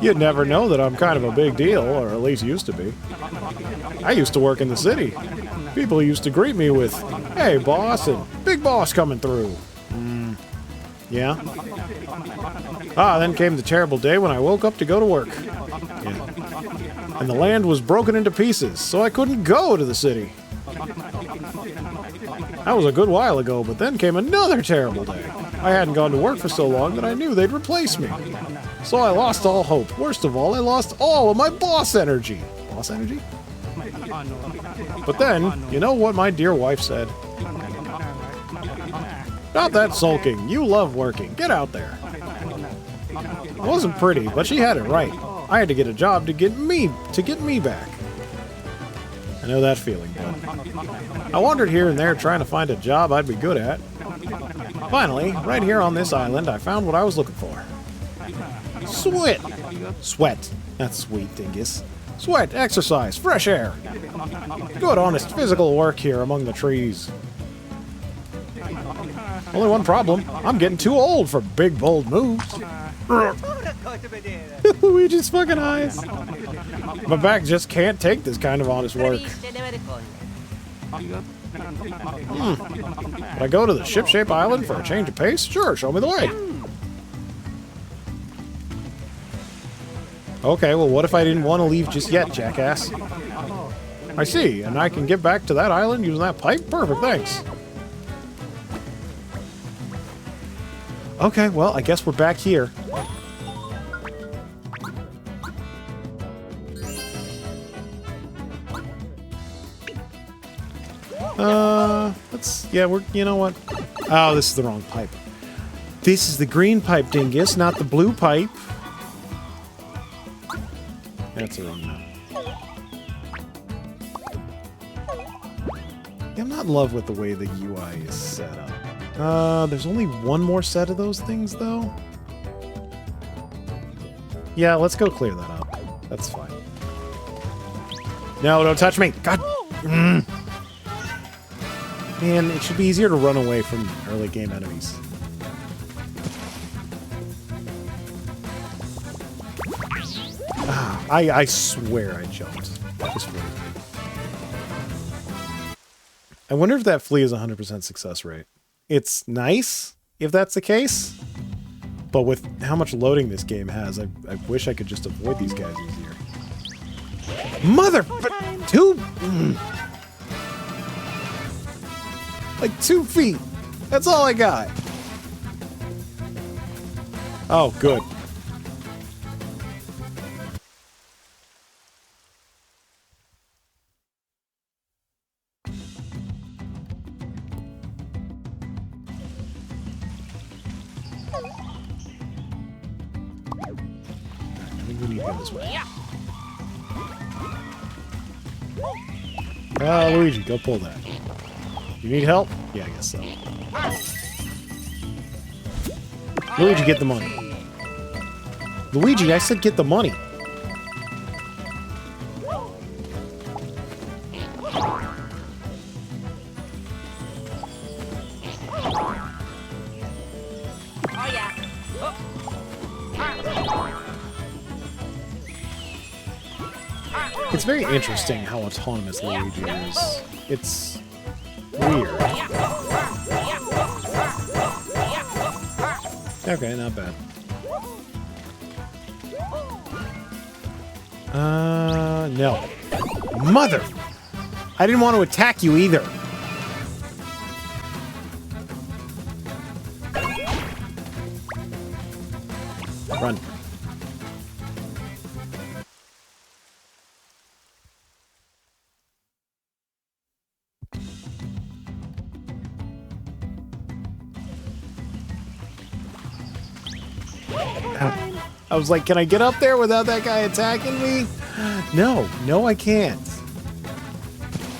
[SPEAKER 1] You'd never know that I'm kind of a big deal, or at least used to be. I used to work in the city. People used to greet me with, "Hey, boss," and "Big boss coming through." Yeah? Ah, then came the terrible day when I woke up to go to work. Yeah. And the land was broken into pieces, so I couldn't go to the city. That was a good while ago, but then came another terrible day. I hadn't gone to work for so long that I knew they'd replace me. So I lost all hope. Worst of all, I lost all of my boss energy. Boss energy? But then, you know what my dear wife said? Not that sulking. You love working. Get out there. It wasn't pretty, but she had it right. I had to get a job to get me back. I know that feeling, but I wandered here and there trying to find a job I'd be good at. Finally, right here on this island, I found what I was looking for. Sweat. Sweat. That's sweet, dingus. Sweat, exercise, fresh air. Good, honest physical work here among the trees. Only one problem. I'm getting too old for big, bold moves. Luigi's fucking eyes. My back just can't take this kind of honest work. Would I go to the ship-shape island for a change of pace? Sure, show me the way. Okay, well, what if I didn't want to leave just yet, jackass? I see, and I can get back to that island using that pipe? Perfect, thanks. Okay, well, I guess we're back here. You know what? Oh, this is the wrong pipe. This is the green pipe, dingus, not the blue pipe. That's the wrong one. Yeah, I'm not in love with the way the UI is set up. There's only one more set of those things, though. Yeah, let's go clear that up. That's fine. No, don't touch me! God! Man, it should be easier to run away from early game enemies. I swear I jumped. Just really. I wonder if that flea is 100% success rate. It's nice, if that's the case. But with how much loading this game has, I wish I could just avoid these guys easier. Mother... Like 2 feet. That's all I got. Oh, good. I think we need to go this way. Luigi, go pull that. You need help? Yeah, I guess so. Luigi, get the money. Luigi, I said get the money.
[SPEAKER 3] Oh, yeah.
[SPEAKER 1] It's very interesting how autonomous Luigi is. It's weird. Okay, not bad. No. Mother! I didn't want to attack you either. Run. I was like, can I get up there without that guy attacking me? No, no I can't.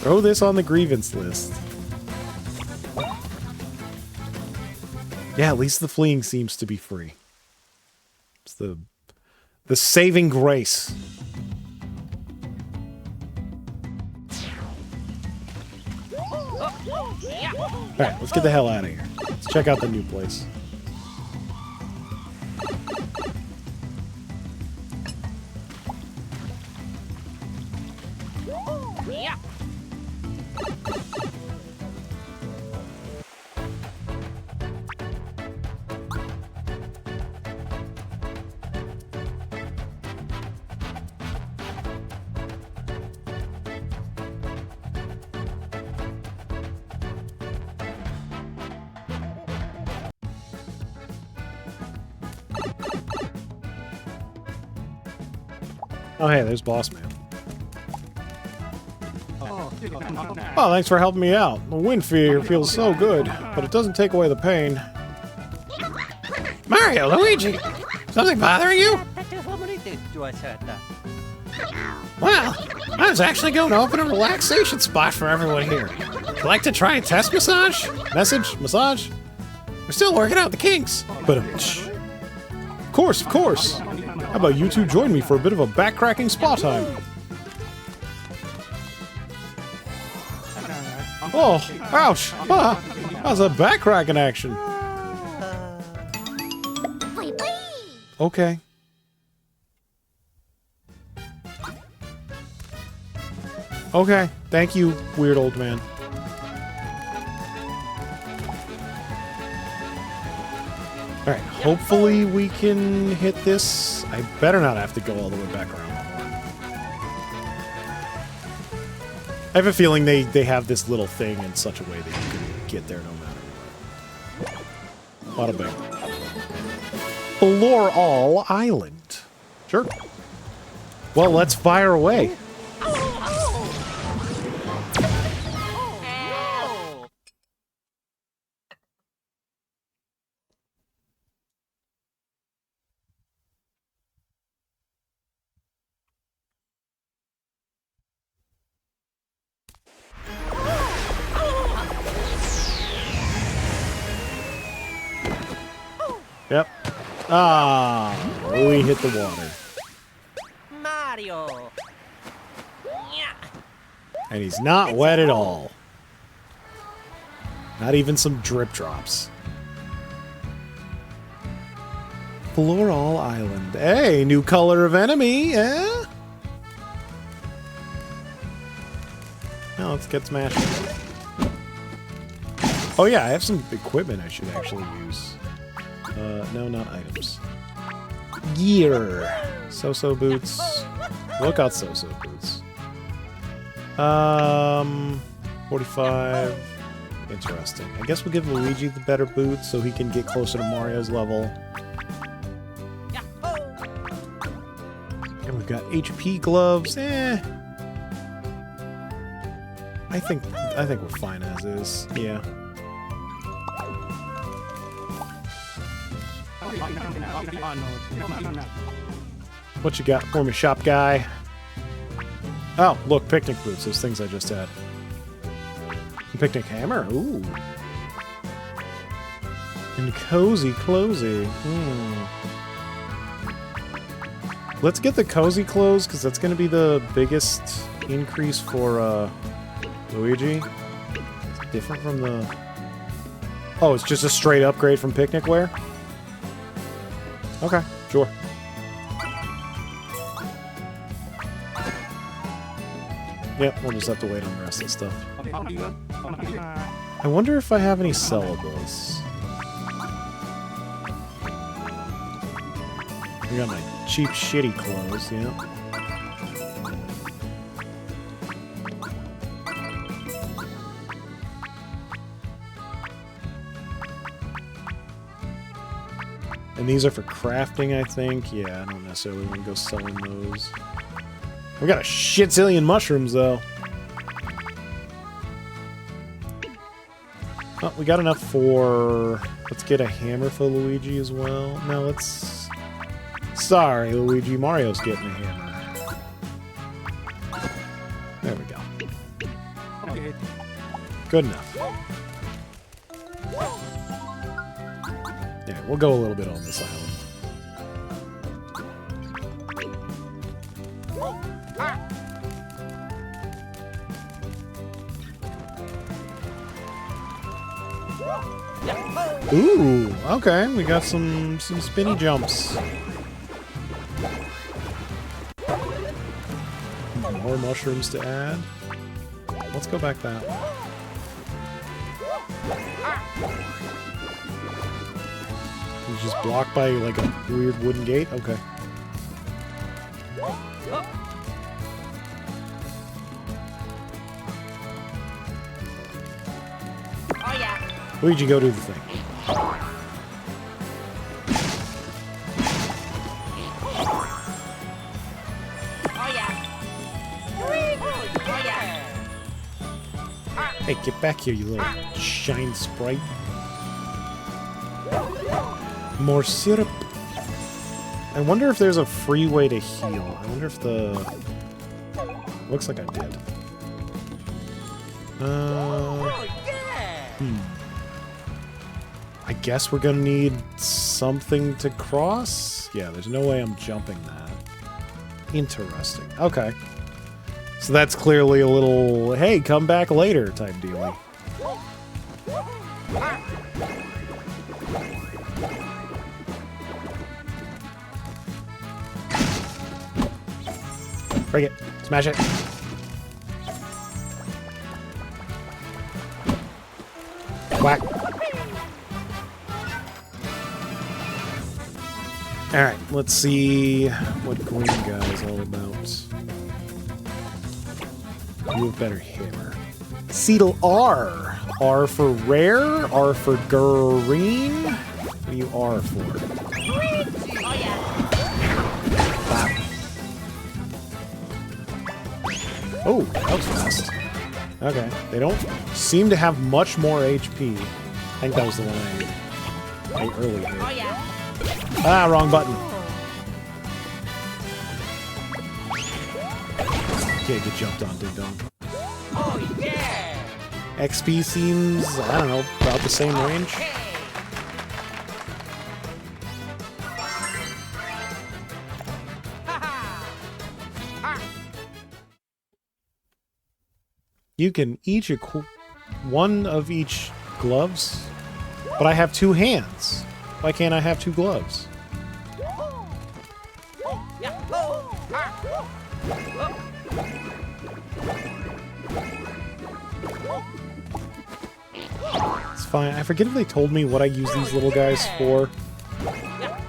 [SPEAKER 1] Throw this on the grievance list. Yeah, at least the fleeing seems to be free. It's the saving grace. Alright, let's get the hell out of here. Let's check out the new place.
[SPEAKER 3] Yeah.
[SPEAKER 1] Oh, hey, there's Boss Man. Oh, thanks for helping me out. The wind fear feels so good, but it doesn't take away the pain. Mario, Luigi! Something bothering you? Well, I was actually going to open a relaxation spot for everyone here. Would you like to try a test massage? Massage? We're still working out the kinks. But, of course, of course. How about you two join me for a bit of a back-cracking spa time? Oh, ouch! Ah, how's a back-cracking action? Okay. Okay, thank you, weird old man. Alright, hopefully we can hit this. I better not have to go all the way back around the horn. I have a feeling they have this little thing in such a way that you can get there no matter what. Bada bing. Floral Island. Sure. Well, let's fire away. Yep. Ah, we hit the water.
[SPEAKER 3] Mario.
[SPEAKER 1] And he's not wet at all. Not even some drip drops. Floral Island. Hey, new color of enemy, eh? Now let's get smashing. Oh yeah, I have some equipment I should actually use. No, not items. Gear. So-so boots. Look out, so-so boots. 45. Interesting. I guess we'll give Luigi the better boots so he can get closer to Mario's level. And we've got HP gloves. I think we're fine as is. Yeah. What you got for me, shop guy? Oh, look, picnic boots. Those things I just had. Picnic hammer. Ooh. And cozy closey. Let's get the cozy clothes, because that's going to be the biggest increase for Luigi. It's different from the... Oh, it's just a straight upgrade from picnic wear? Okay, sure. Yep, we'll just have to wait on the rest of the stuff. I wonder if I have any sellables. I got my cheap, shitty clothes, yeah. And these are for crafting, I think. Yeah, I don't necessarily want to go selling those. We got a shit-zillion mushrooms, though. Oh, we got enough for... Let's get a hammer for Luigi as well. No, let's... Sorry, Luigi. Mario's getting a hammer. There we go. Good enough. Yeah, we'll go a little bit on this island. Ooh, okay, we got some spinny jumps. More mushrooms to add. Let's go back that way. It's just blocked by like a weird wooden gate? Okay.
[SPEAKER 3] Oh yeah.
[SPEAKER 1] Luigi, go do the thing.
[SPEAKER 3] Oh yeah. Oh yeah.
[SPEAKER 1] Hey, get back here, you little shine sprite. More syrup. I wonder if there's a free way to heal. I wonder if the... Looks like I did. I guess we're gonna need something to cross? Yeah, there's no way I'm jumping that. Interesting. Okay. So that's clearly a little, hey, come back later type deal. Break it. Smash it. Whack. Alright, let's see what green guy is all about. You have better hammer. Seedle R. R for rare, R for green. What do you R for?
[SPEAKER 3] Oh yeah.
[SPEAKER 1] Wow. Oh, that was fast. Okay, they don't seem to have much more HP. I think that was the one I early hit.
[SPEAKER 3] Oh yeah.
[SPEAKER 1] Ah, wrong button. Okay, get jumped on, Ding Dong.
[SPEAKER 3] Oh yeah.
[SPEAKER 1] XP seems, I don't know, about the same range.
[SPEAKER 3] Hey.
[SPEAKER 1] You can each one of each gloves, but I have 2 hands. Why can't I have 2 gloves? It's fine. I forget if they told me what I use these little guys for.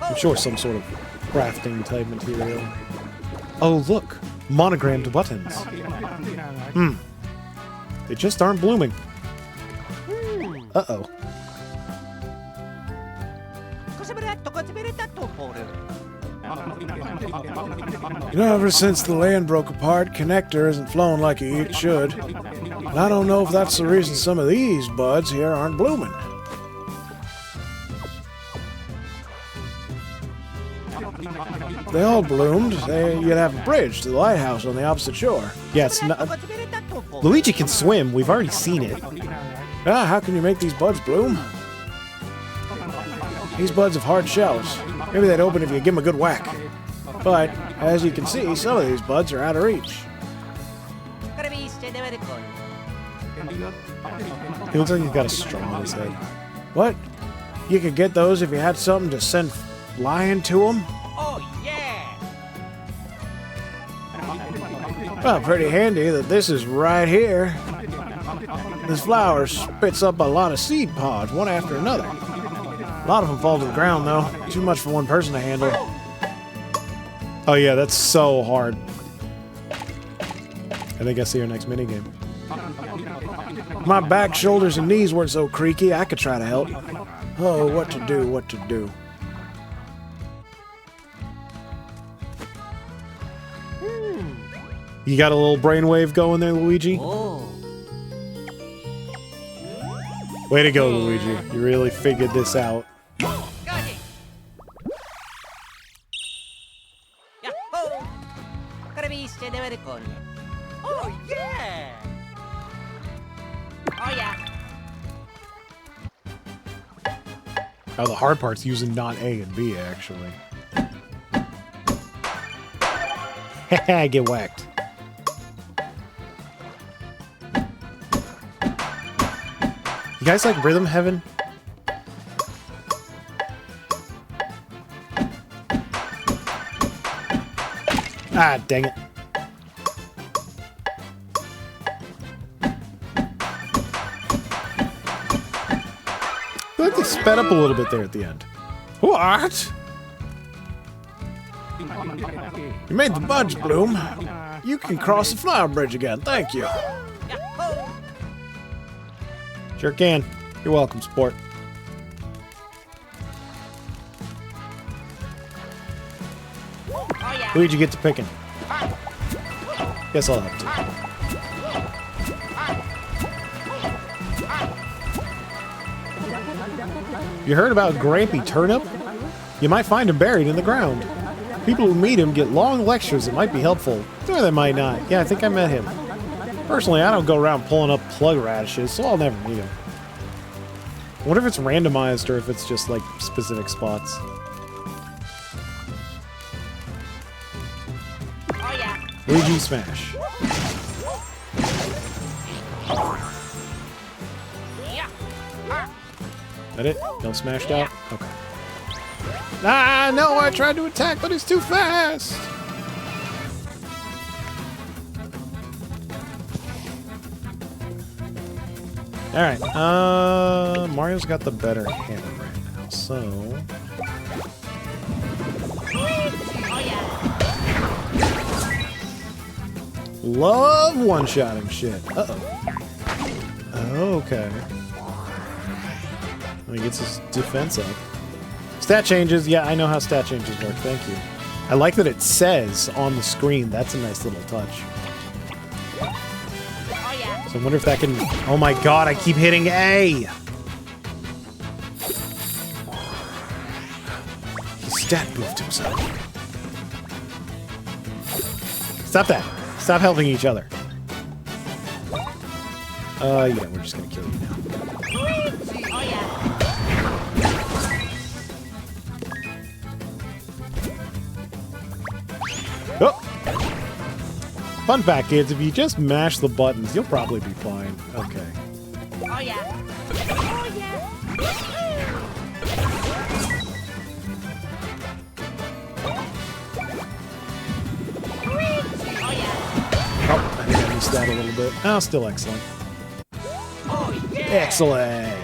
[SPEAKER 1] I'm sure some sort of crafting type material. Oh, look! Monogrammed buttons. They just aren't blooming. Uh-oh. You know, ever since the land broke apart, Connector isn't flowing like it should. And I don't know if that's the reason some of these buds here aren't blooming. If they all bloomed, you'd have a bridge to the lighthouse on the opposite shore. Yeah, it's not... Luigi can swim. We've already seen it. Ah, how can you make these buds bloom? These buds have hard shells. Maybe they'd open if you give them a good whack. But, as you can see, some of these buds are out of reach. He looks like he's got a straw on his head. What? You could get those if you had something to send flying to them?
[SPEAKER 3] Oh yeah.
[SPEAKER 1] Well, pretty handy that this is right here. This flower spits up a lot of seed pods, one after another. A lot of them fall to the ground, though. Too much for one person to handle. Oh yeah, that's so hard. I think I see our next minigame. If my back, shoulders, and knees weren't so creaky, I could try to help. Oh, what to do, what to do. You got a little brainwave going there, Luigi?
[SPEAKER 3] Oh.
[SPEAKER 1] Way to go, Luigi. You really figured this out.
[SPEAKER 3] Got it. Yahoo! Oh yeah. Oh yeah.
[SPEAKER 1] Oh, the hard part's using not A and B, actually. Haha, get whacked. You guys like Rhythm Heaven? Ah, dang it. I like they sped up a little bit there at the end. What? You made the buds bloom. You can cross the flower bridge again. Thank you.
[SPEAKER 3] Yahoo!
[SPEAKER 1] Sure can. You're welcome, sport.
[SPEAKER 3] Oh yeah.
[SPEAKER 1] Luigi gets to picking. Guess I'll have to. You heard about Grampy Turnip? You might find him buried in the ground. People who meet him get long lectures that might be helpful, or they might not. Yeah, I think I met him. Personally, I don't go around pulling up plug radishes, so I'll never meet him. I wonder if it's randomized or if it's just, like, specific spots.
[SPEAKER 3] Oh yeah.
[SPEAKER 1] Luigi Smash.
[SPEAKER 3] Yeah.
[SPEAKER 1] That it? No smashed out? Okay. Ah, no, I tried to attack, but it's too fast! Alright, Mario's got the better hammer right now, so... Love one-shotting shit. Uh-oh. Okay. He gets his defense up. Stat changes. Yeah, I know how stat changes work. Thank you. I like that it says on the screen. That's a nice little touch.
[SPEAKER 3] Oh yeah.
[SPEAKER 1] So I wonder if that can... Oh my god, I keep hitting A! He stat boofed himself. Stop that. Stop helping each other. Yeah, we're just gonna kill you now.
[SPEAKER 3] Oh yeah.
[SPEAKER 1] Oh! Fun fact, kids, if you just mash the buttons, you'll probably be fine. Okay.
[SPEAKER 3] Oh yeah. Oh yeah. Oh yeah.
[SPEAKER 1] Oh, I think I missed that a little bit. Oh, still excellent.
[SPEAKER 3] Oh yeah.
[SPEAKER 1] Excellent!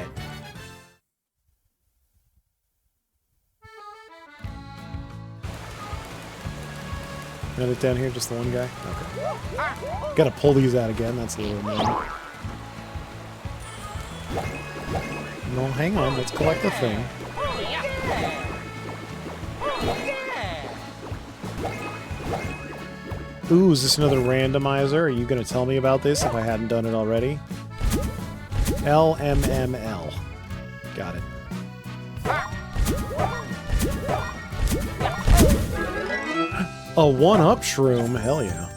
[SPEAKER 1] Got it down here, just the one guy? Okay. Gotta pull these out again, that's a little annoying. No, hang on, let's collect the thing.
[SPEAKER 3] Oh yeah.
[SPEAKER 1] Ooh, is this another randomizer? Are you gonna tell me about this if I hadn't done it already? LMML. Got it. A one-up shroom? Hell yeah.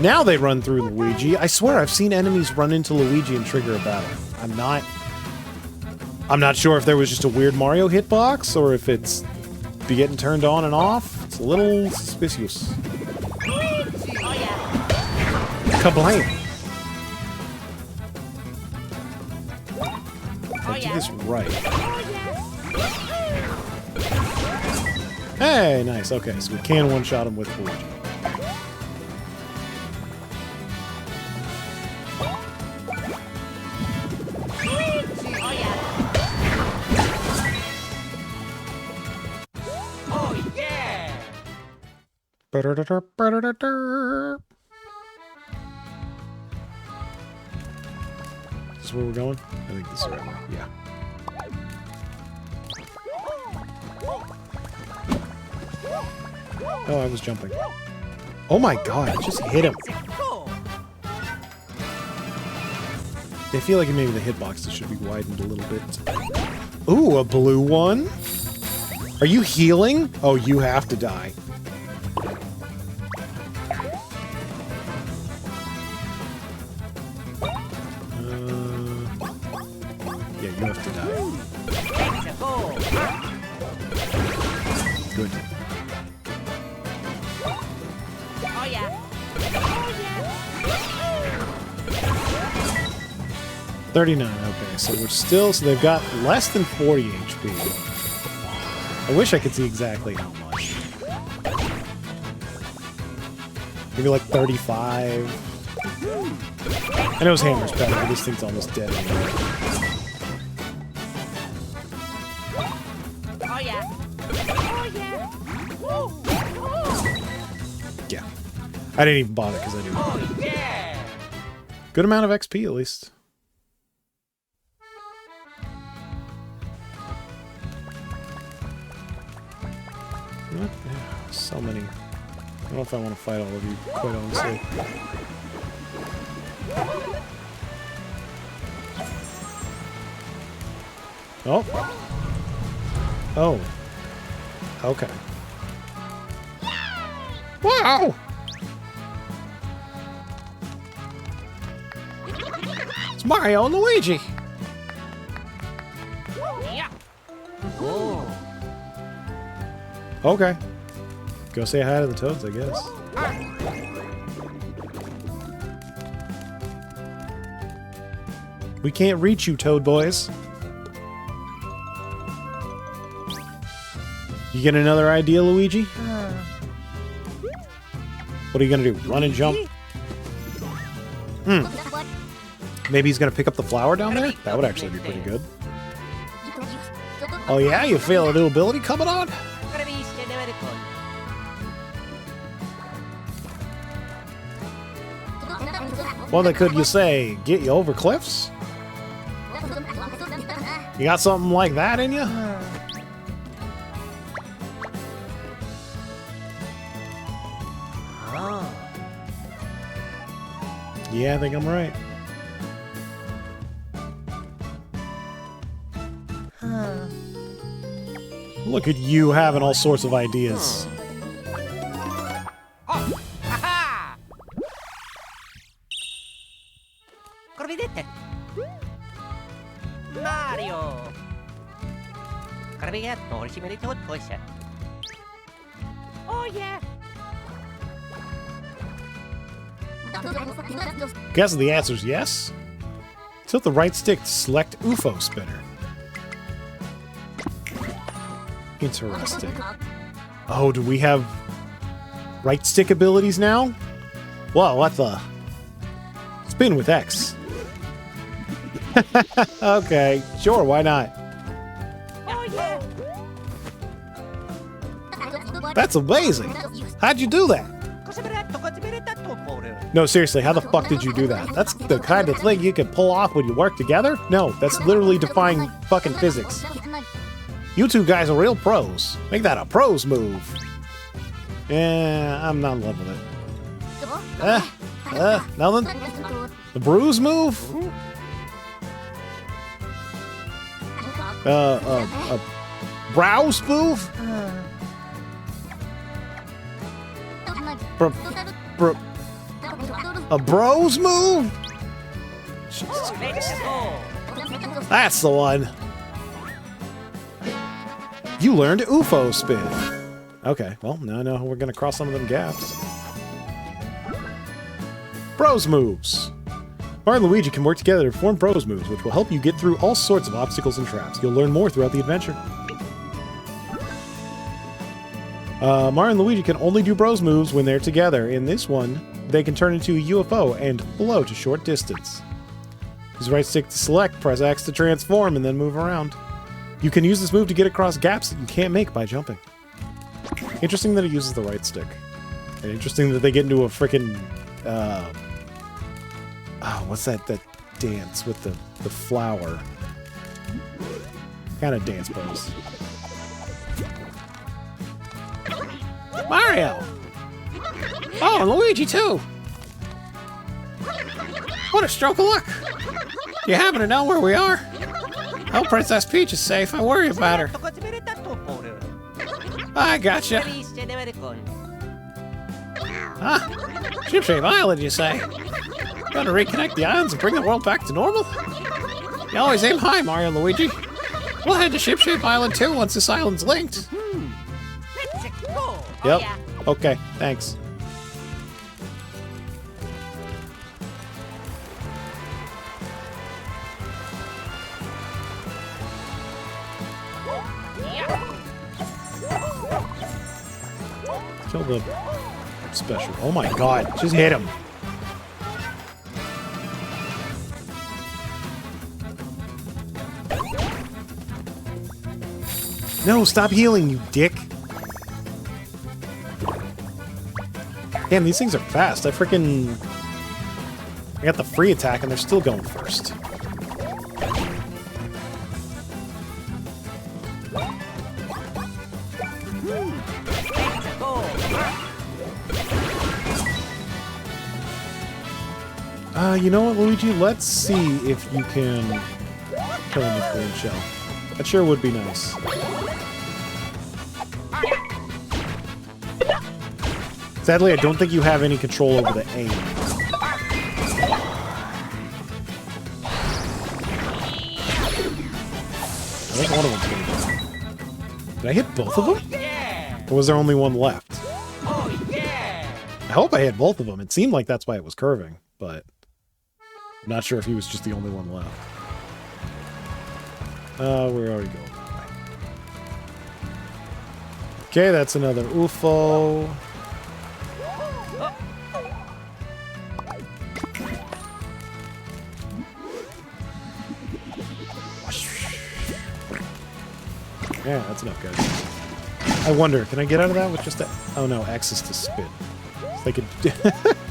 [SPEAKER 1] Now they run through Luigi. I swear I've seen enemies run into Luigi and trigger a battle. I'm not sure if there was just a weird Mario hitbox or if it's be getting turned on and off. It's a little suspicious.
[SPEAKER 3] Oh yeah.
[SPEAKER 1] Kablam!
[SPEAKER 3] Oh
[SPEAKER 1] I do
[SPEAKER 3] yeah.
[SPEAKER 1] this right.
[SPEAKER 3] Oh yeah.
[SPEAKER 1] Hey, nice. Okay, so we can one-shot him with Luigi.
[SPEAKER 3] Oh yeah. Oh yeah.
[SPEAKER 1] Ba-da-da-da-ba-da-da-da. Is this where we're going? I think this is right now. Yeah. Oh, I was jumping. Oh my god, I just hit him. I feel like maybe the hitboxes should be widened a little bit. Ooh, a blue one? Are you healing? Oh, you have to die. Yeah, you have to die. Good.
[SPEAKER 3] Oh yeah.
[SPEAKER 1] 39, okay, so we're still, so they've got less than 40 HP. I wish I could see exactly how much. Maybe like 35. I know his hammer's better, but this thing's almost dead anyway.
[SPEAKER 3] Oh yeah. Oh yeah.
[SPEAKER 1] Yeah. I didn't even bother because I knew.
[SPEAKER 3] Oh yeah.
[SPEAKER 1] Good amount of XP, at least. What? Yeah, so many. I don't know if I want to fight all of you, quite honestly. Oh. Oh. Okay. Wow! It's Mario and Luigi!
[SPEAKER 3] Yeah.
[SPEAKER 1] Okay. Go say hi to the Toads, I guess. We can't reach you, Toad boys. You get another idea, Luigi? What are you gonna do? Run and jump? Maybe he's gonna pick up the flower down there? That would actually be pretty good. Oh yeah? You feel a new ability coming on? What could you say? Get you over cliffs? You got something like that in you? Yeah, I think I'm right. Look at you having all sorts of ideas.
[SPEAKER 3] Oh, haha! Cosa vedete? Mario! Carabia, torci me to torcia. Oh yeah!
[SPEAKER 1] Guess the answer's yes. Tilt the right stick to select UFO spinner. Interesting. Oh, do we have right stick abilities now? Well, what the? Spin with X. Okay, sure, why not?
[SPEAKER 3] Oh yeah!
[SPEAKER 1] That's amazing. How'd you do that?
[SPEAKER 3] Cosa vedete to pure?
[SPEAKER 1] No, seriously, how the fuck did you do that? That's the kind of thing you can pull off when you work together? No, that's literally defying fucking physics. You two guys are real pros. Make that a pros move. Yeah, I'm not in love with it. Nothing? The bruise move? A brows move? A bros move? Jesus Christ. That's the one. You learned UFO spin. Okay, well, now I know we're gonna cross some of them gaps. Bros moves. Mario and Luigi can work together to form bros moves, which will help you get through all sorts of obstacles and traps. You'll learn more throughout the adventure. Mario and Luigi can only do bros moves when they're together. In this one, they can turn into a UFO and float a short distance. Use right stick to select, press X to transform, and then move around. You can use this move to get across gaps that you can't make by jumping. Interesting that it uses the right stick. And interesting that they get into a frickin' what's that dance with the flower? Kind of dance pose. Mario! Oh, and Luigi too! What a stroke of luck! Do you happen to know where we are? I hope Princess Peach is safe. I worry about her.
[SPEAKER 3] Cosa vedete to pure?
[SPEAKER 1] I gotcha.
[SPEAKER 3] Felice de con.
[SPEAKER 1] Huh? Ship-Shape Island, you say? Gotta reconnect the islands and bring the world back to normal? You always aim high, Mario and Luigi. We'll head to Ship-Shape Island too once this island's linked.
[SPEAKER 3] Let's go!
[SPEAKER 1] Yep.
[SPEAKER 3] Oh yeah!
[SPEAKER 1] Okay, thanks. Kill the special. Oh my god, just hit him. No, stop healing, you dick. Damn, these things are fast. I got the free attack and they're still going first. You know what, Luigi? Let's see if you can kill him with Green Shell. That sure would be nice. Sadly, I don't think you have any control over the aim. I think one of them's gonna go. Did I hit both of them?
[SPEAKER 3] Yeah!
[SPEAKER 1] Or was there only one left?
[SPEAKER 3] Oh yeah!
[SPEAKER 1] I hope I hit both of them. It seemed like that's why it was curving, but I'm not sure if he was just the only one left. We're already going that way. Okay, that's another UFO. Yeah, that's enough, guys. I wonder, can I get out of that with just that? Oh no, X is to spin. They could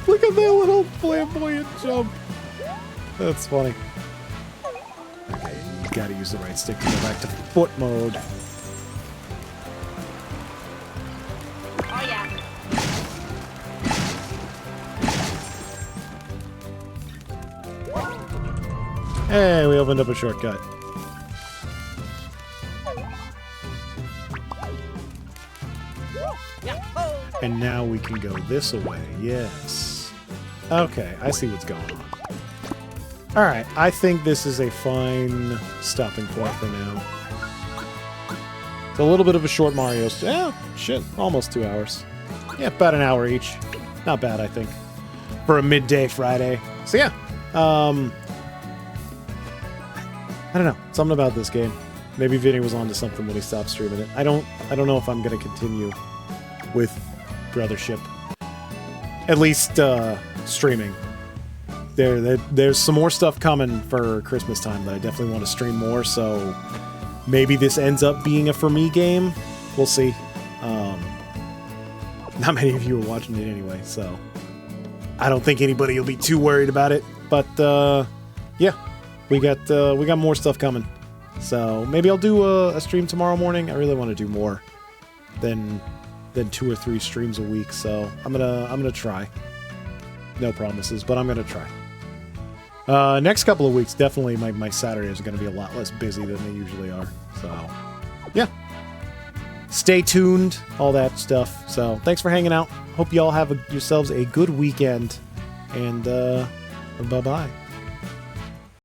[SPEAKER 1] look at that little flamboyant jump. That's funny. Okay, you gotta use the right stick to go back to foot mode.
[SPEAKER 3] Oh yeah.
[SPEAKER 1] Hey, we opened up a shortcut.
[SPEAKER 3] Yahoo!
[SPEAKER 1] And now we can go this way. Yes. Okay, I see what's going on. Alright, I think this is a fine stopping point for now. It's a little bit of a short Mario. Yeah, shit, almost 2 hours. Yeah, about an hour each. Not bad, I think. For a midday Friday. So yeah, I don't know. Something about this game. Maybe Vinny was onto something when he stopped streaming it. I don't know if I'm gonna continue with Brothership. At least streaming. There's some more stuff coming for Christmas time that I definitely want to stream more, so maybe this ends up being a for me game. We'll see. Not many of you are watching it anyway, so I don't think anybody will be too worried about it. But yeah, we got more stuff coming. So maybe I'll do a stream tomorrow morning. I really want to do more than 2 or 3 streams a week, so I'm gonna try. No promises, but I'm gonna try. Next couple of weeks, definitely my Saturdays are gonna be a lot less busy than they usually are. So yeah, stay tuned, all that stuff. So thanks for hanging out. Hope you all have yourselves a good weekend, and bye bye.